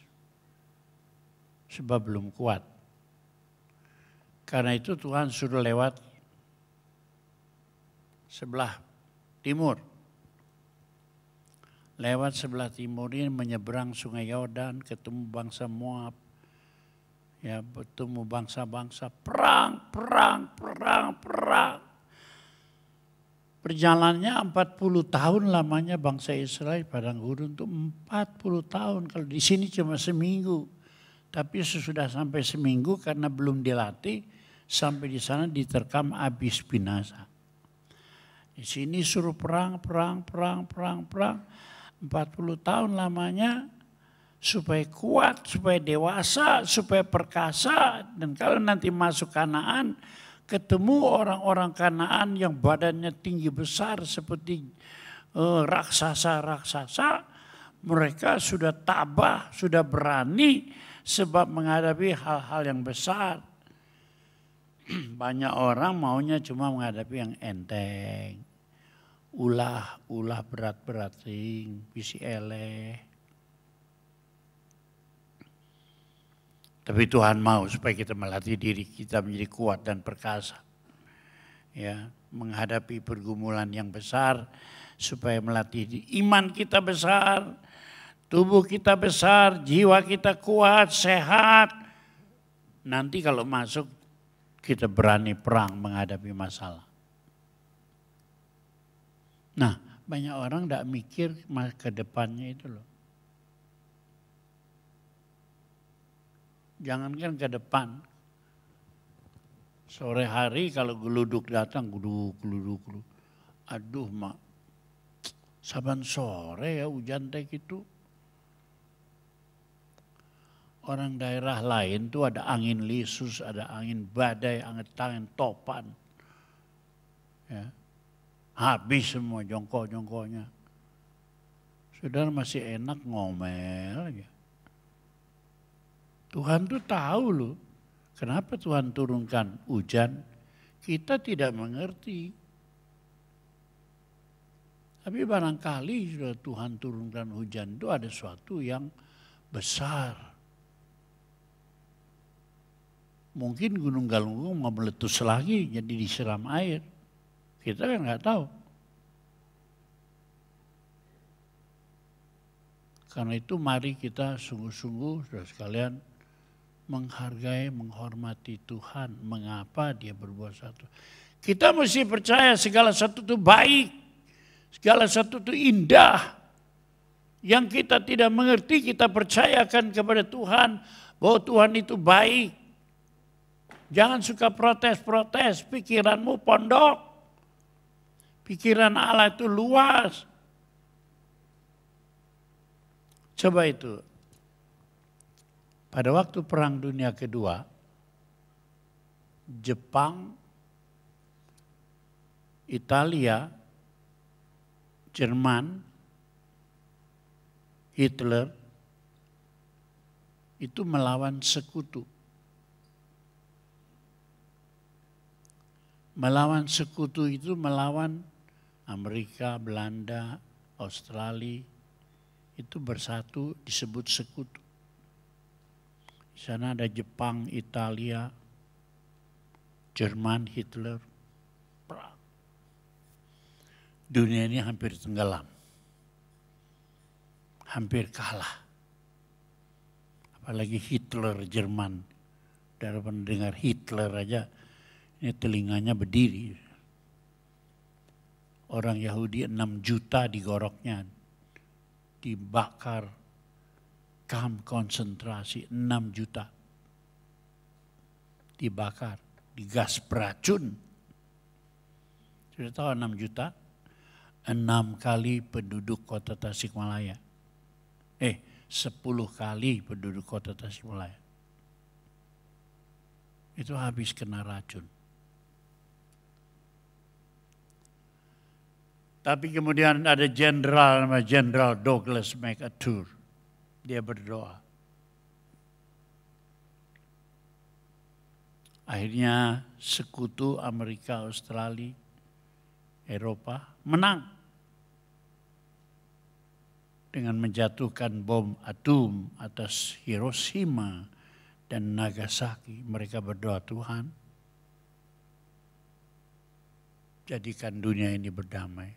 sebab belum kuat. Karena itu Tuhan suruh lewat sebelah timur. Lewat sebelah timur ini menyeberang sungai Yordan, ketemu bangsa Moab. Ya, bertemu bangsa-bangsa, perang. Perjalanannya 40 tahun lamanya bangsa Israel padang gurun itu 40 tahun. Kalau di sini cuma seminggu. Tapi sesudah sampai seminggu karena belum dilatih, sampai di sana diterkam habis binasa. Di sini suruh perang. 40 tahun lamanya supaya kuat, supaya dewasa, supaya perkasa. Dan kalau nanti masuk Kanaan, ketemu orang-orang Kanaan yang badannya tinggi besar seperti raksasa-raksasa. Mereka sudah tabah, sudah berani sebab menghadapi hal-hal yang besar. Banyak orang maunya cuma menghadapi yang enteng. Ulah berat-berat bisi eleh. Tapi Tuhan mau supaya kita melatih diri kita menjadi kuat dan perkasa. Ya, menghadapi pergumulan yang besar supaya melatih iman kita besar, tubuh kita besar, jiwa kita kuat, sehat. Nanti kalau masuk kita berani perang menghadapi masalah. Nah, banyak orang tidak mikir ke depannya itu loh. Jangankan ke depan. Sore hari kalau geluduk datang, geluduk. Aduh mak, saban sore ya hujan teh gitu. Orang daerah lain tuh ada angin lisus, ada angin badai, angin topan. Ya. Habis semua jongkok-jongkoknya. Saudara masih enak ngomel aja. Tuhan tuh tahu loh. Kenapa Tuhan turunkan hujan? Kita tidak mengerti. Tapi barangkali sudah Tuhan turunkan hujan itu ada sesuatu yang besar. Mungkin Gunung Galunggung mau meletus lagi jadi disiram air. Kita kan nggak tahu. Karena itu mari kita sungguh-sungguh saudara sekalian menghargai, menghormati Tuhan. Mengapa dia berbuat satu. Kita mesti percaya segala sesuatu itu baik. Segala sesuatu itu indah. Yang kita tidak mengerti kita percayakan kepada Tuhan bahwa Tuhan itu baik. Jangan suka protes-protes, pikiranmu pondok. Pikiran Allah itu luas. Coba itu. Pada waktu Perang Dunia Kedua, Jepang, Italia, Jerman, Hitler, itu melawan sekutu. Melawan sekutu itu melawan Amerika, Belanda, Australia, itu bersatu disebut sekutu. Di sana ada Jepang, Italia, Jerman, Hitler. Dunia ini hampir tenggelam. Hampir kalah. Apalagi Hitler, Jerman. Dari pendengar Hitler aja, ini telinganya berdiri. Orang Yahudi 6 juta digoroknya. Dibakar kamp konsentrasi 6 juta. Dibakar, digas beracun. Sudah tahu 6 juta? 6 kali penduduk kota Tasikmalaya. 10 kali penduduk kota Tasikmalaya. Itu habis kena racun. Tapi kemudian ada jenderal nama Jenderal Douglas MacArthur. Dia berdoa. Akhirnya sekutu Amerika, Australia, Eropa menang. Dengan menjatuhkan bom atom atas Hiroshima dan Nagasaki. Mereka berdoa, Tuhan, jadikan dunia ini berdamai.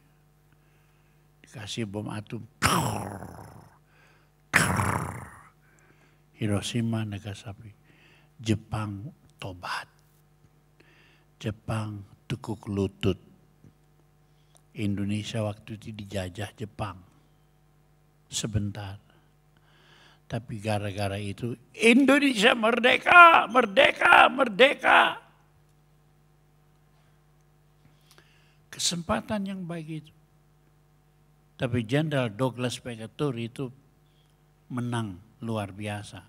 Dikasih bom atom. Hiroshima, Nagasaki. Jepang tobat. Jepang tekuk lutut. Indonesia waktu itu dijajah Jepang. Sebentar. Tapi gara-gara itu Indonesia merdeka, merdeka, merdeka. Kesempatan yang baik itu. Tapi Jenderal Douglas MacArthur itu menang luar biasa.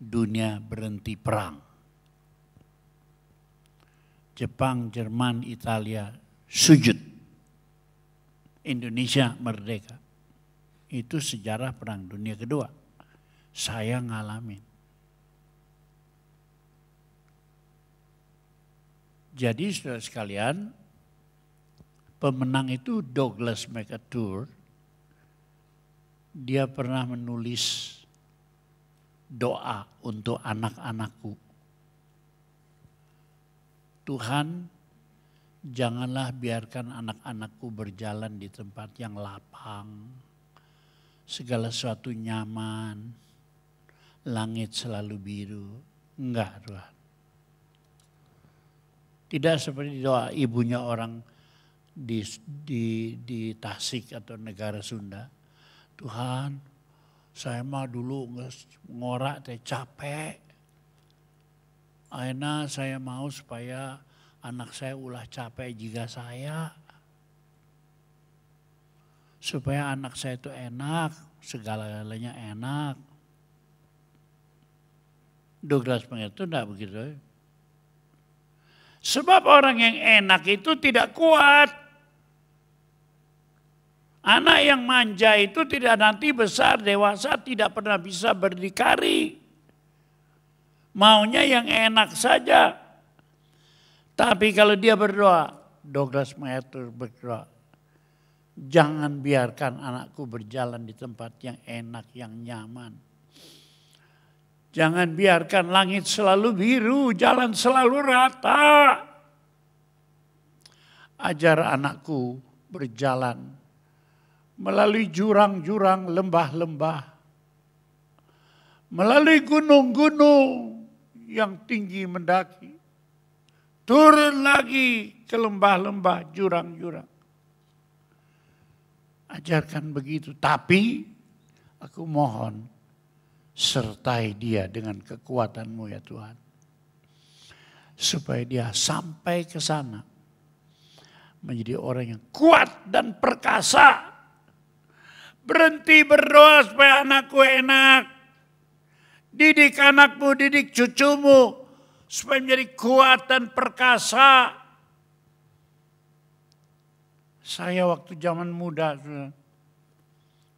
Dunia berhenti perang. Jepang, Jerman, Italia sujud. Indonesia merdeka. Itu sejarah Perang Dunia Kedua. Saya ngalamin. Jadi saudara sekalian, pemenang itu Douglas MacArthur. Dia pernah menulis doa untuk anak-anakku. Tuhan, janganlah biarkan anak-anakku berjalan di tempat yang lapang. Segala sesuatu nyaman, langit selalu biru. Enggak, Tuhan. Tidak seperti doa ibunya orang di Tasik atau negara Sunda. Tuhan, saya mah dulu ngorak teh capek. Akhirnya saya mau supaya anak saya ulah capek juga saya. Supaya anak saya itu enak, segala-galanya enak. Douglas MacArthur tidak begitu. Sebab orang yang enak itu tidak kuat. Anak yang manja itu tidak nanti besar, dewasa tidak pernah bisa berdikari. Maunya yang enak saja. Tapi kalau dia berdoa, Douglas MacArthur berdoa, jangan biarkan anakku berjalan di tempat yang enak, yang nyaman. Jangan biarkan langit selalu biru, jalan selalu rata. Ajar anakku berjalan melalui jurang-jurang, lembah-lembah, melalui gunung-gunung yang tinggi mendaki, turun lagi ke lembah-lembah, jurang-jurang. Ajarkan begitu, tapi aku mohon sertai dia dengan kekuatan-Mu ya Tuhan. Supaya dia sampai ke sana menjadi orang yang kuat dan perkasa. Berhenti berdoa supaya anakku enak. Didik anakmu, didik cucumu supaya menjadi kuat dan perkasa. Saya waktu zaman muda,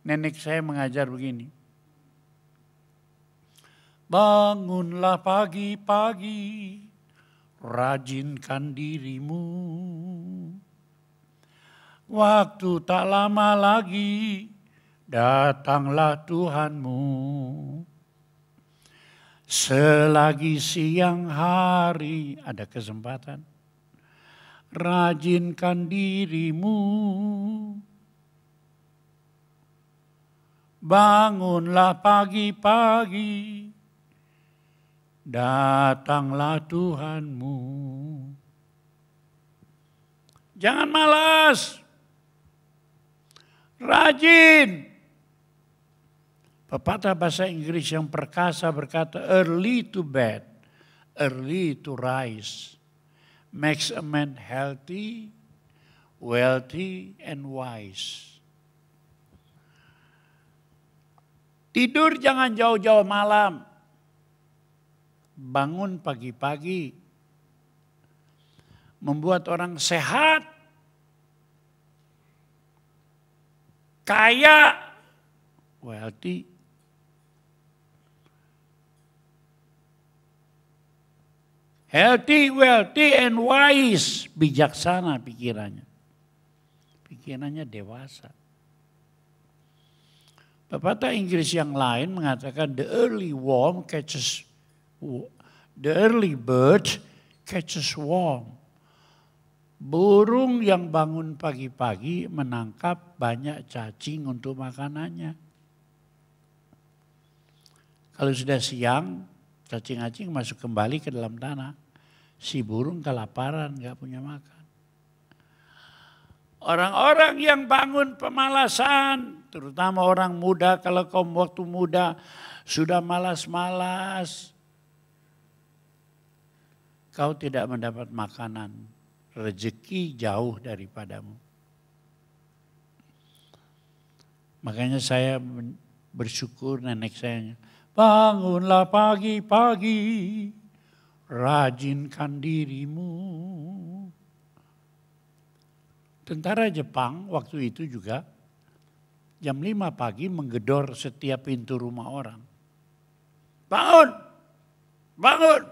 nenek saya mengajar begini. Bangunlah pagi-pagi, rajinkan dirimu. Waktu tak lama lagi, datanglah Tuhanmu. Selagi siang hari ada kesempatan, rajinkan dirimu. Bangunlah pagi-pagi, datanglah Tuhanmu. Jangan malas, rajin. Pepatah bahasa Inggris yang perkasa berkata, early to bed, early to rise, makes a man healthy, wealthy, and wise. Tidur jangan jauh-jauh malam. Bangun pagi-pagi. Membuat orang sehat. Kaya. Wealthy. Healthy, wealthy, and wise. Bijaksana pikirannya. Pikirannya dewasa. Pepatah Inggris yang lain mengatakan the early bird catches worm. Burung yang bangun pagi-pagi menangkap banyak cacing untuk makanannya. Kalau sudah siang, cacing-cacing masuk kembali ke dalam tanah. Si burung kelaparan, gak punya makan. Orang-orang yang bangun pemalasan, terutama orang muda, kalau kaum waktu muda sudah malas-malas, kau tidak mendapat makanan, rezeki jauh daripadamu. Makanya saya bersyukur nenek saya, bangunlah pagi-pagi, rajinkan dirimu. Tentara Jepang waktu itu juga jam 5 pagi menggedor setiap pintu rumah orang. Bangun, bangun.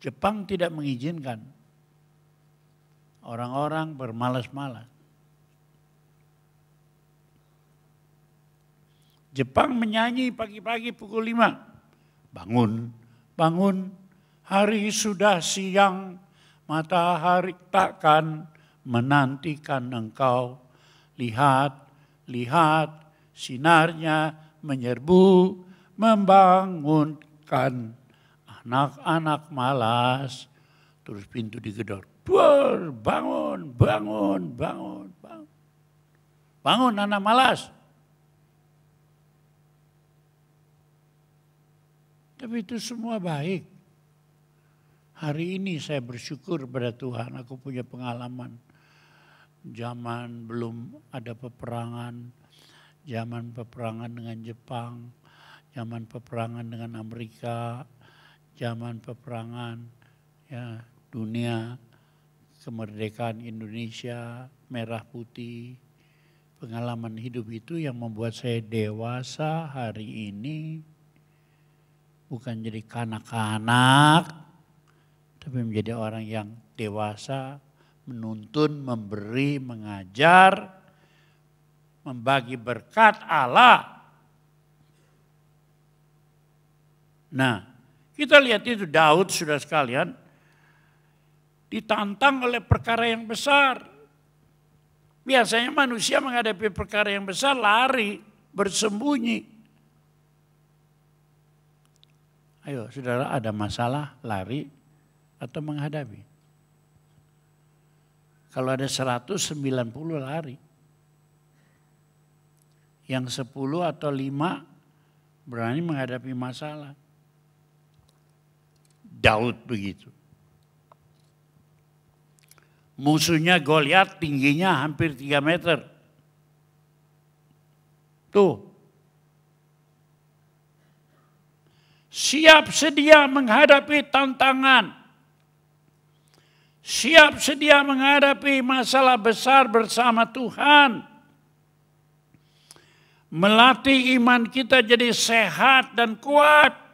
Jepang tidak mengizinkan orang-orang bermalas-malas. Jepang menyanyi pagi-pagi pukul 5. Bangun, bangun, hari sudah siang, matahari takkan menantikan engkau. Lihat, lihat, sinarnya menyerbu, membangunkan anak-anak malas. Terus pintu digedor. Bangun, bangun, bangun, bangun. Bangun anak malas. Tapi itu semua baik. Hari ini saya bersyukur pada Tuhan, aku punya pengalaman. Zaman belum ada peperangan, zaman peperangan dengan Jepang, zaman peperangan dengan Amerika, zaman peperangan ya dunia, kemerdekaan Indonesia, merah putih, pengalaman hidup itu yang membuat saya dewasa hari ini, bukan jadi kanak-kanak, tapi menjadi orang yang dewasa, menuntun, memberi, mengajar, membagi berkat Allah. Nah, kita lihat itu Daud, saudara sekalian, ditantang oleh perkara yang besar. Biasanya manusia menghadapi perkara yang besar lari, bersembunyi. Ayo saudara, ada masalah lari atau menghadapi? Kalau ada 190 lari. Yang 10 atau 5 berani menghadapi masalah. Daud begitu. Musuhnya Goliat tingginya hampir 3 meter. Tuh. Siap sedia menghadapi tantangan. Siap sedia menghadapi masalah besar bersama Tuhan. Melatih iman kita jadi sehat dan kuat.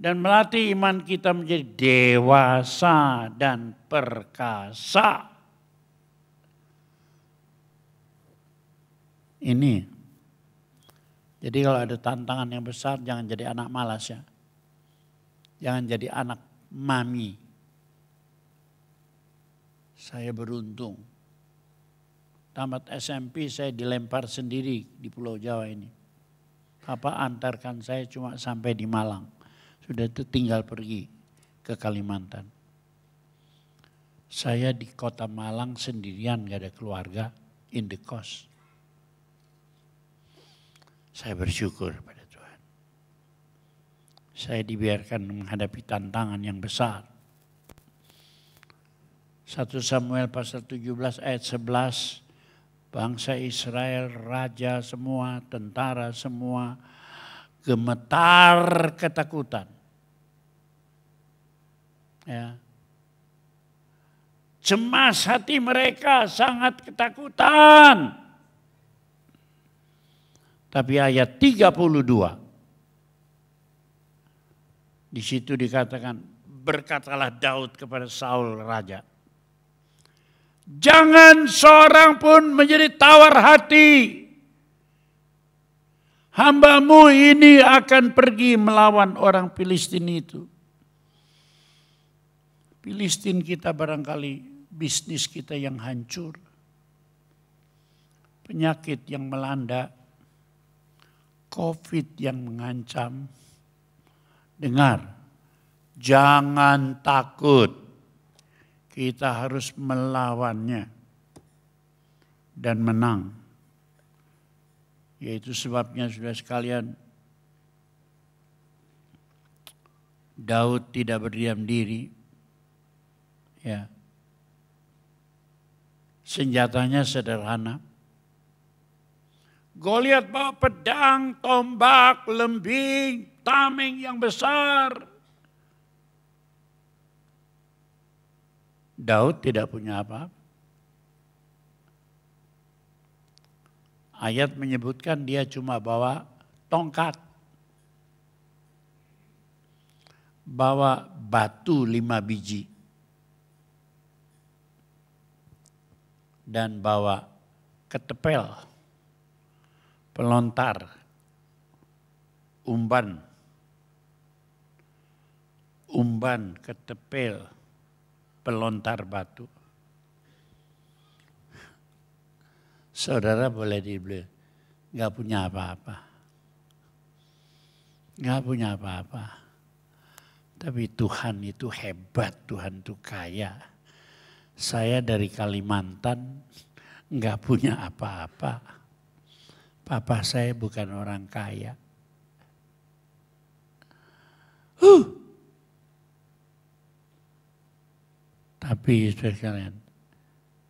Dan melatih iman kita menjadi dewasa dan perkasa. Ini. Jadi kalau ada tantangan yang besar, jangan jadi anak malas ya. Jangan jadi anak mami. Saya beruntung. Tamat SMP saya dilempar sendiri di Pulau Jawa ini. Papa antarkan saya cuma sampai di Malang. Sudah itu tinggal pergi ke Kalimantan. Saya di kota Malang sendirian, gak ada keluarga, in the coast. Saya bersyukur pada Tuhan. Saya dibiarkan menghadapi tantangan yang besar. 1 Samuel pasal 17 ayat 11, bangsa Israel, raja semua, tentara semua, gemetar ketakutan. Ya. Cemas hati mereka, sangat ketakutan. Tapi ayat 32, di situ dikatakan, berkatalah Daud kepada Saul raja, jangan seorang pun menjadi tawar hati. Hambamu ini akan pergi melawan orang Filistin itu. Filistin kita barangkali bisnis kita yang hancur. Penyakit yang melanda. COVID yang mengancam. Dengar, jangan takut. Kita harus melawannya dan menang. Yaitu sebabnya saudara sekalian, Daud tidak berdiam diri. Ya. Senjatanya sederhana. Goliat bawa pedang, tombak, lembing, tameng yang besar. Daud tidak punya apa-apa. Ayat menyebutkan dia cuma bawa tongkat. Bawa batu 5 biji. Dan bawa ketepel, pelontar, umban, ketepel, pelontar batu. Saudara boleh dibilang, nggak punya apa-apa. Nggak punya apa-apa. Tapi Tuhan itu hebat, Tuhan itu kaya. Saya dari Kalimantan nggak punya apa-apa. Papa saya bukan orang kaya. Tapi sekalian,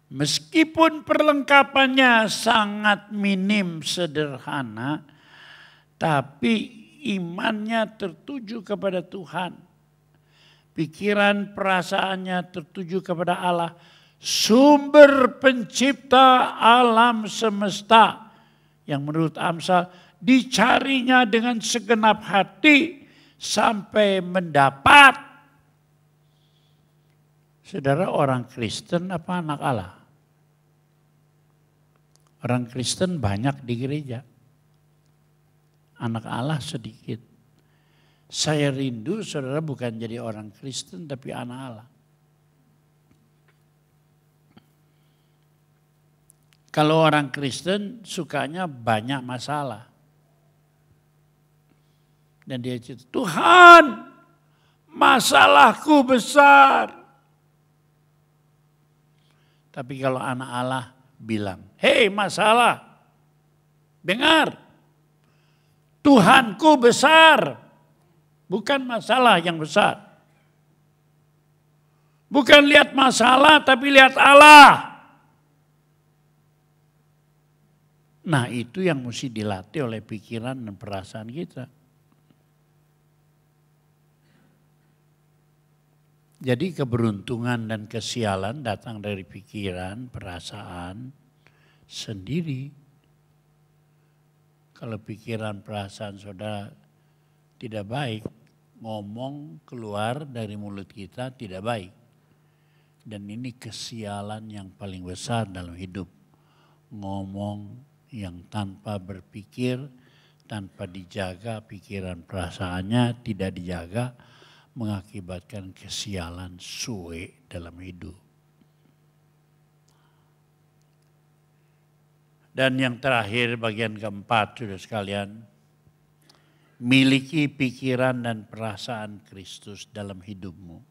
meskipun perlengkapannya sangat minim, sederhana, tapi imannya tertuju kepada Tuhan. Pikiran perasaannya tertuju kepada Allah, sumber pencipta alam semesta, yang menurut Amsal dicarinya dengan segenap hati sampai mendapat. Saudara, orang Kristen apa anak Allah? Orang Kristen banyak di gereja, anak Allah sedikit. Saya rindu saudara bukan jadi orang Kristen tapi anak Allah. Kalau orang Kristen sukanya banyak masalah. Dan dia cerita, Tuhan, masalahku besar. Tapi kalau anak Allah bilang, hei masalah, dengar, Tuhanku besar. Bukan masalah yang besar. Bukan lihat masalah tapi lihat Allah. Nah itu yang mesti dilatih oleh pikiran dan perasaan kita. Jadi keberuntungan dan kesialan datang dari pikiran, perasaan sendiri. Kalau pikiran, perasaan saudara tidak baik, ngomong keluar dari mulut kita tidak baik. Dan ini kesialan yang paling besar dalam hidup. Ngomong yang tanpa berpikir, tanpa dijaga pikiran perasaannya, tidak dijaga, mengakibatkan kesialan suwe dalam hidup. Dan yang terakhir bagian keempat, saudara sekalian, miliki pikiran dan perasaan Kristus dalam hidupmu.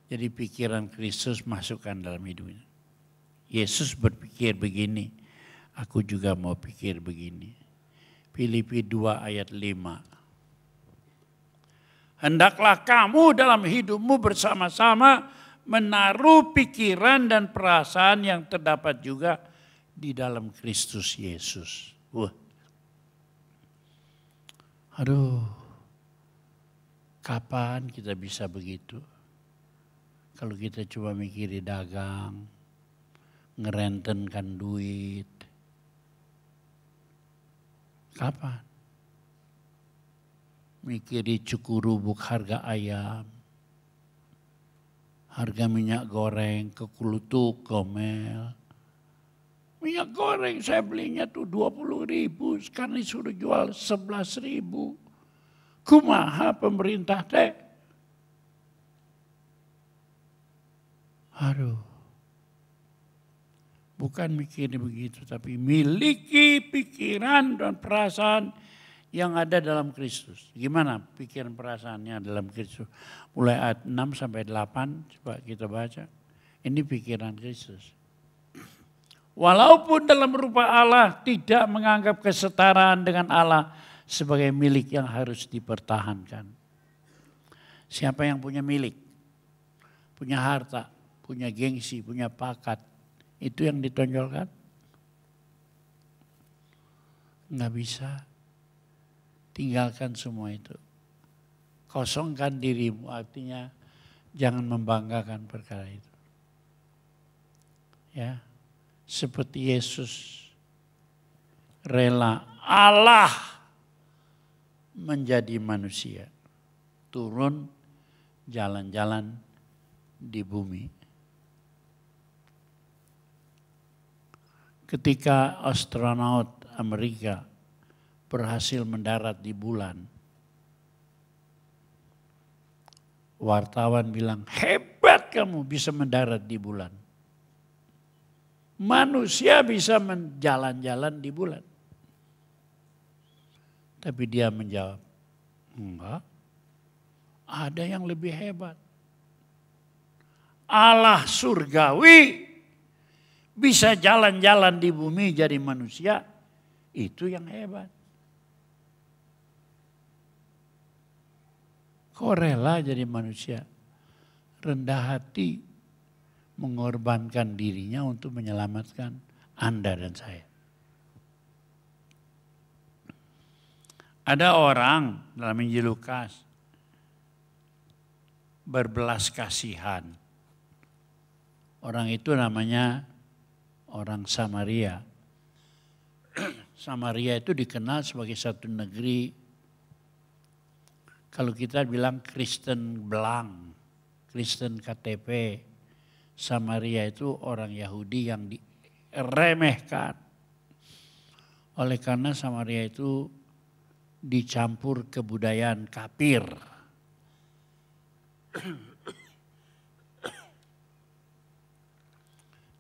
Jadi pikiran Kristus masukkan dalam hidupnya. Yesus berpikir begini, aku juga mau pikir begini. Filipi 2 ayat 5. Hendaklah kamu dalam hidupmu bersama-sama menaruh pikiran dan perasaan yang terdapat juga di dalam Kristus Yesus. Aduh, kapan kita bisa begitu? Kalau kita cuma mikiri dagang, ngerentenkan duit. Kapan? Mikiri cukurubuk harga ayam, harga minyak goreng, kekulutuk, gomel. Minyak goreng saya belinya tuh 20.000, sekarang disuruh jual 11.000. Kumaha pemerintah teh? Aduh. Bukan mikir begitu, tapi miliki pikiran dan perasaan yang ada dalam Kristus. Gimana pikiran perasaannya dalam Kristus? Mulai ayat 6 sampai 8, coba kita baca. Ini pikiran Kristus. Walaupun dalam rupa Allah tidak menganggap kesetaraan dengan Allah sebagai milik yang harus dipertahankan. Siapa yang punya milik, punya harta, punya gengsi, punya pakat, itu yang ditonjolkan? Nggak bisa. Tinggalkan semua itu. Kosongkan dirimu, artinya jangan membanggakan perkara itu. Ya. Seperti Yesus rela Allah menjadi manusia, turun jalan-jalan di bumi. Ketika astronot Amerika berhasil mendarat di bulan, wartawan bilang, hebat kamu bisa mendarat di bulan. Manusia bisa menjalan-jalan di bulan. Tapi dia menjawab, enggak, ada yang lebih hebat. Allah surgawi bisa jalan-jalan di bumi jadi manusia, itu yang hebat. Kok rela jadi manusia? Rendah hati, mengorbankan dirinya untuk menyelamatkan Anda dan saya. Ada orang dalam Injil Lukas berbelas kasihan. Orang itu namanya orang Samaria. Samaria itu dikenal sebagai satu negeri, kalau kita bilang Kristen belang, Kristen KTP. Samaria itu orang Yahudi yang diremehkan. Oleh karena Samaria itu dicampur kebudayaan kafir.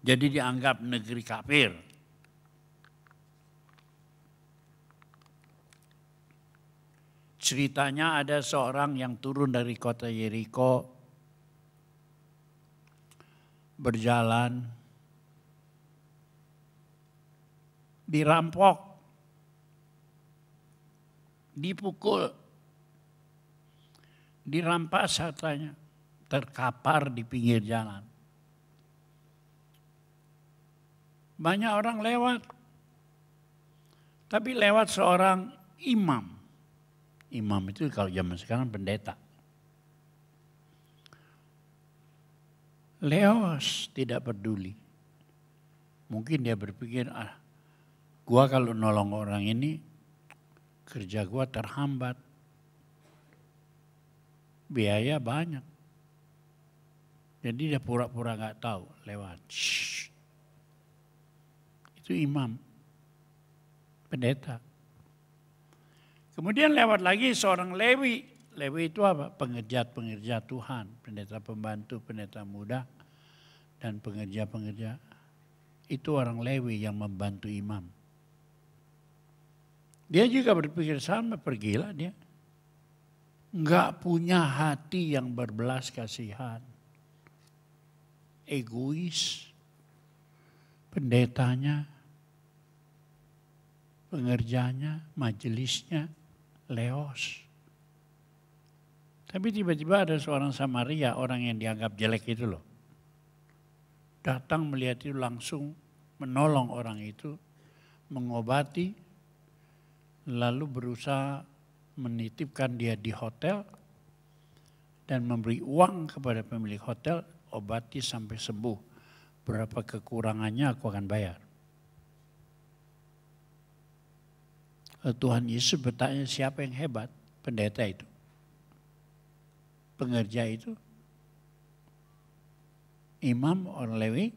Jadi dianggap negeri kafir. Ceritanya ada seorang yang turun dari kota Yeriko, berjalan, dirampok, dipukul, dirampas hartanya, terkapar di pinggir jalan. Banyak orang lewat, tapi lewat seorang imam. Imam itu kalau zaman sekarang pendeta. Leos, tidak peduli. Mungkin dia berpikir, gua kalau nolong orang ini, kerja gua terhambat. Biaya banyak. Jadi dia pura-pura gak tahu, lewat. Shhh. Itu imam, pendeta. Kemudian lewat lagi seorang Lewi. Lewi itu apa? Pengerja-pengerja Tuhan, pendeta pembantu, pendeta muda, dan pengerja-pengerja. Itu orang Lewi yang membantu imam. Dia juga berpikir sama, pergilah dia. Enggak punya hati yang berbelas kasihan. Egois. Pendetanya, pengerjanya, majelisnya, Leos. Tapi tiba-tiba ada seorang Samaria, orang yang dianggap jelek itu loh. Datang melihat itu langsung menolong orang itu, mengobati, lalu berusaha menitipkan dia di hotel dan memberi uang kepada pemilik hotel, obati sampai sembuh. Berapa kekurangannya aku akan bayar. Tuhan Yesus bertanya, siapa yang hebat? Pendeta itu. Pengerja itu? Imam orang Lewi?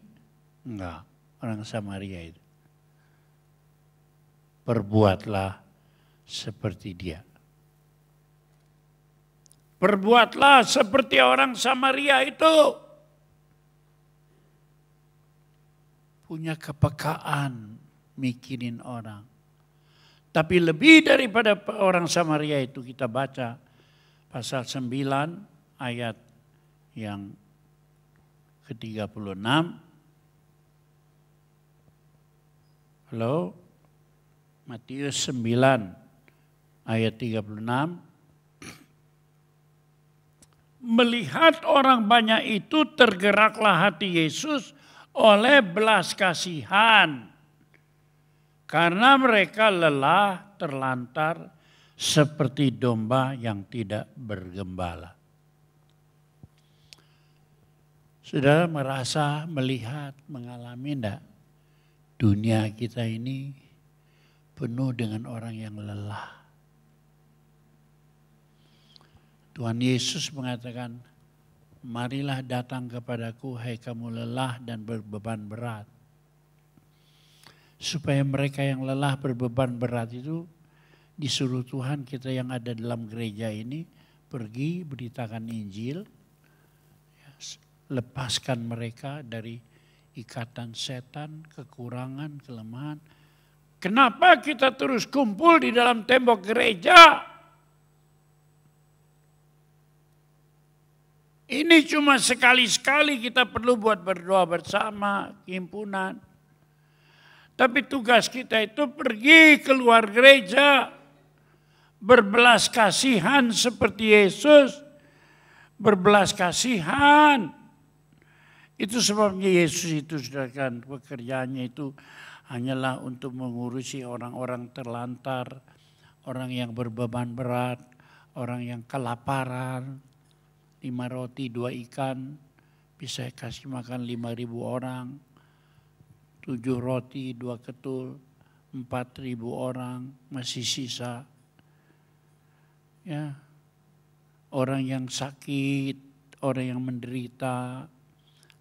Enggak, orang Samaria itu. Perbuatlah seperti dia. Perbuatlah seperti orang Samaria itu. Punya kepekaan mikirin orang. Tapi lebih daripada orang Samaria itu, kita baca pasal 9 ayat yang ke-36. Halo? Matius 9 ayat 36. Melihat orang banyak itu, tergeraklah hati Yesus oleh belas kasihan. Karena mereka lelah, terlantar seperti domba yang tidak bergembala. Saudara merasa, melihat, mengalami enggak? Dunia kita ini penuh dengan orang yang lelah. Tuhan Yesus mengatakan, marilah datang kepadaku, hai kamu lelah dan berbeban berat. Supaya mereka yang lelah berbeban berat itu disuruh Tuhan, kita yang ada dalam gereja ini, pergi beritakan Injil, lepaskan mereka dari ikatan setan, kekurangan, kelemahan. Kenapa kita terus kumpul di dalam tembok gereja? Ini cuma sekali-sekali kita perlu buat berdoa bersama, himpunan. Tapi tugas kita itu pergi keluar gereja, berbelas kasihan seperti Yesus, berbelas kasihan. Itu sebabnya Yesus itu, saudara, pekerjaannya itu hanyalah untuk mengurusi orang-orang terlantar, orang yang berbeban berat, orang yang kelaparan, 5 roti 2 ikan, bisa kasih makan 5.000 orang, 7 roti 2 ketul, 4.000 orang masih sisa. Ya, orang yang sakit, orang yang menderita,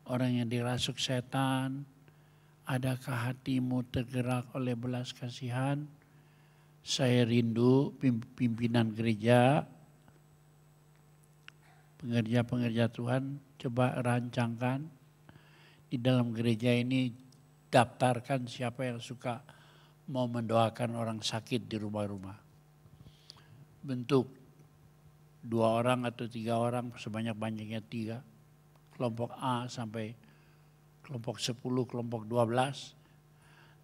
orang yang dirasuk setan, adakah hatimu tergerak oleh belas kasihan? Saya rindu pimpinan gereja, pengerja-pengerja Tuhan, coba rancangkan di dalam gereja ini, daftarkan siapa yang suka mau mendoakan orang sakit di rumah-rumah. Bentuk 2 orang atau 3 orang, sebanyak-banyaknya 3. Kelompok A sampai kelompok 10, kelompok 12.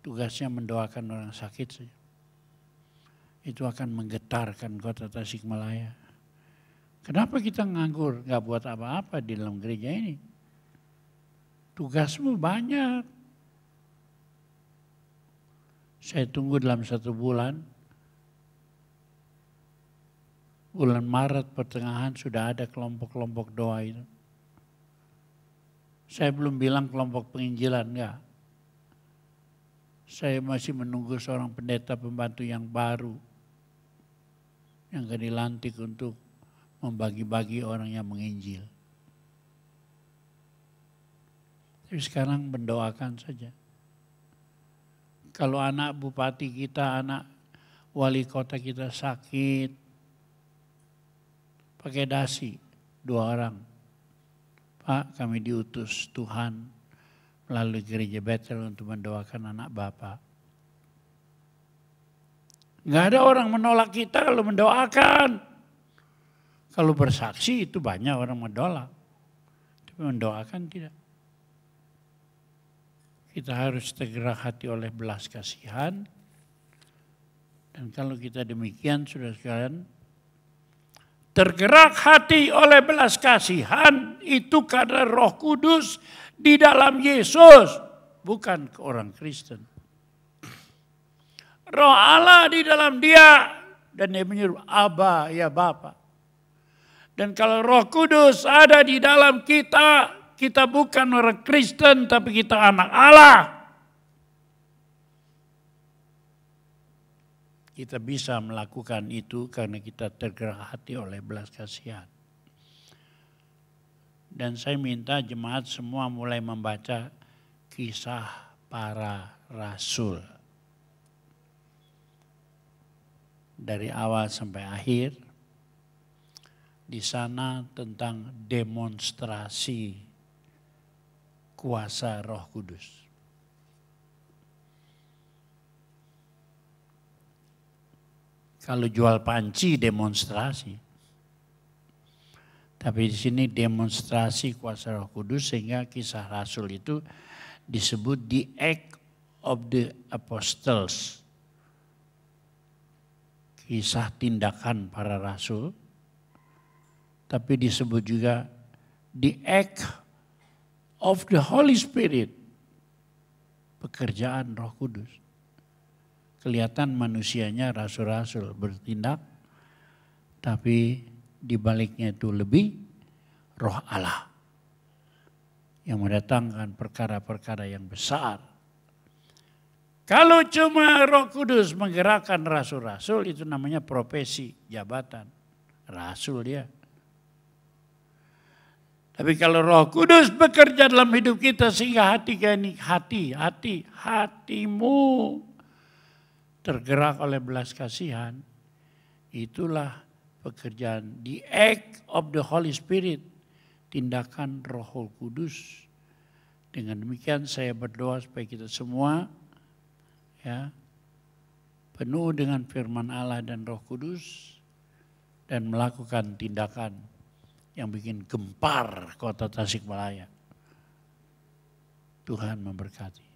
Tugasnya mendoakan orang sakit saja. Itu akan menggetarkan kota Tasikmalaya. Kenapa kita nganggur, nggak buat apa-apa di dalam gereja ini? Tugasmu banyak. Saya tunggu dalam 1 bulan. Bulan Maret pertengahan sudah ada kelompok-kelompok doa itu. Saya belum bilang kelompok penginjilan, enggak. Saya masih menunggu seorang pendeta pembantu yang baru, yang akan dilantik untuk membagi-bagi orang yang menginjil. Tapi sekarang mendoakan saja. Kalau anak bupati kita, anak wali kota kita sakit, pakai dasi 2 orang. Pak, kami diutus Tuhan melalui gereja Bethel untuk mendoakan anak Bapak. Nggak ada orang menolak kita kalau mendoakan. Kalau bersaksi itu banyak orang menolak. Tapi mendoakan tidak. Kita harus tergerak hati oleh belas kasihan. Dan kalau kita demikian, saudara sekalian, tergerak hati oleh belas kasihan itu karena Roh Kudus di dalam Yesus, bukan ke orang Kristen. Roh Allah di dalam dia dan dia menyuruh Aba, ya Bapa. Dan kalau Roh Kudus ada di dalam kita, kita bukan orang Kristen tapi kita anak Allah. Kita bisa melakukan itu karena kita tergerak hati oleh belas kasihan. Dan saya minta jemaat semua mulai membaca Kisah Para Rasul. Dari awal sampai akhir. Di sana tentang demonstrasi kuasa Roh Kudus. Kalau jual panci demonstrasi. Tapi di sini demonstrasi kuasa Roh Kudus sehingga Kisah Rasul itu disebut the Act of the Apostles. Kisah tindakan para rasul. Tapi disebut juga the Act of the Holy Spirit. Pekerjaan Roh Kudus. Kelihatan manusianya rasul-rasul bertindak, tapi di baliknya itu lebih Roh Allah yang mendatangkan perkara-perkara yang besar. Kalau cuma Roh Kudus menggerakkan rasul-rasul itu namanya profesi, jabatan, rasul dia. Tapi kalau Roh Kudus bekerja dalam hidup kita sehingga hatimu tergerak oleh belas kasihan, itulah pekerjaan the act of the Holy Spirit, tindakan Roh Kudus. Dengan demikian saya berdoa supaya kita semua ya penuh dengan firman Allah dan Roh Kudus dan melakukan tindakan yang bikin gempar kota Tasikmalaya. Tuhan memberkati.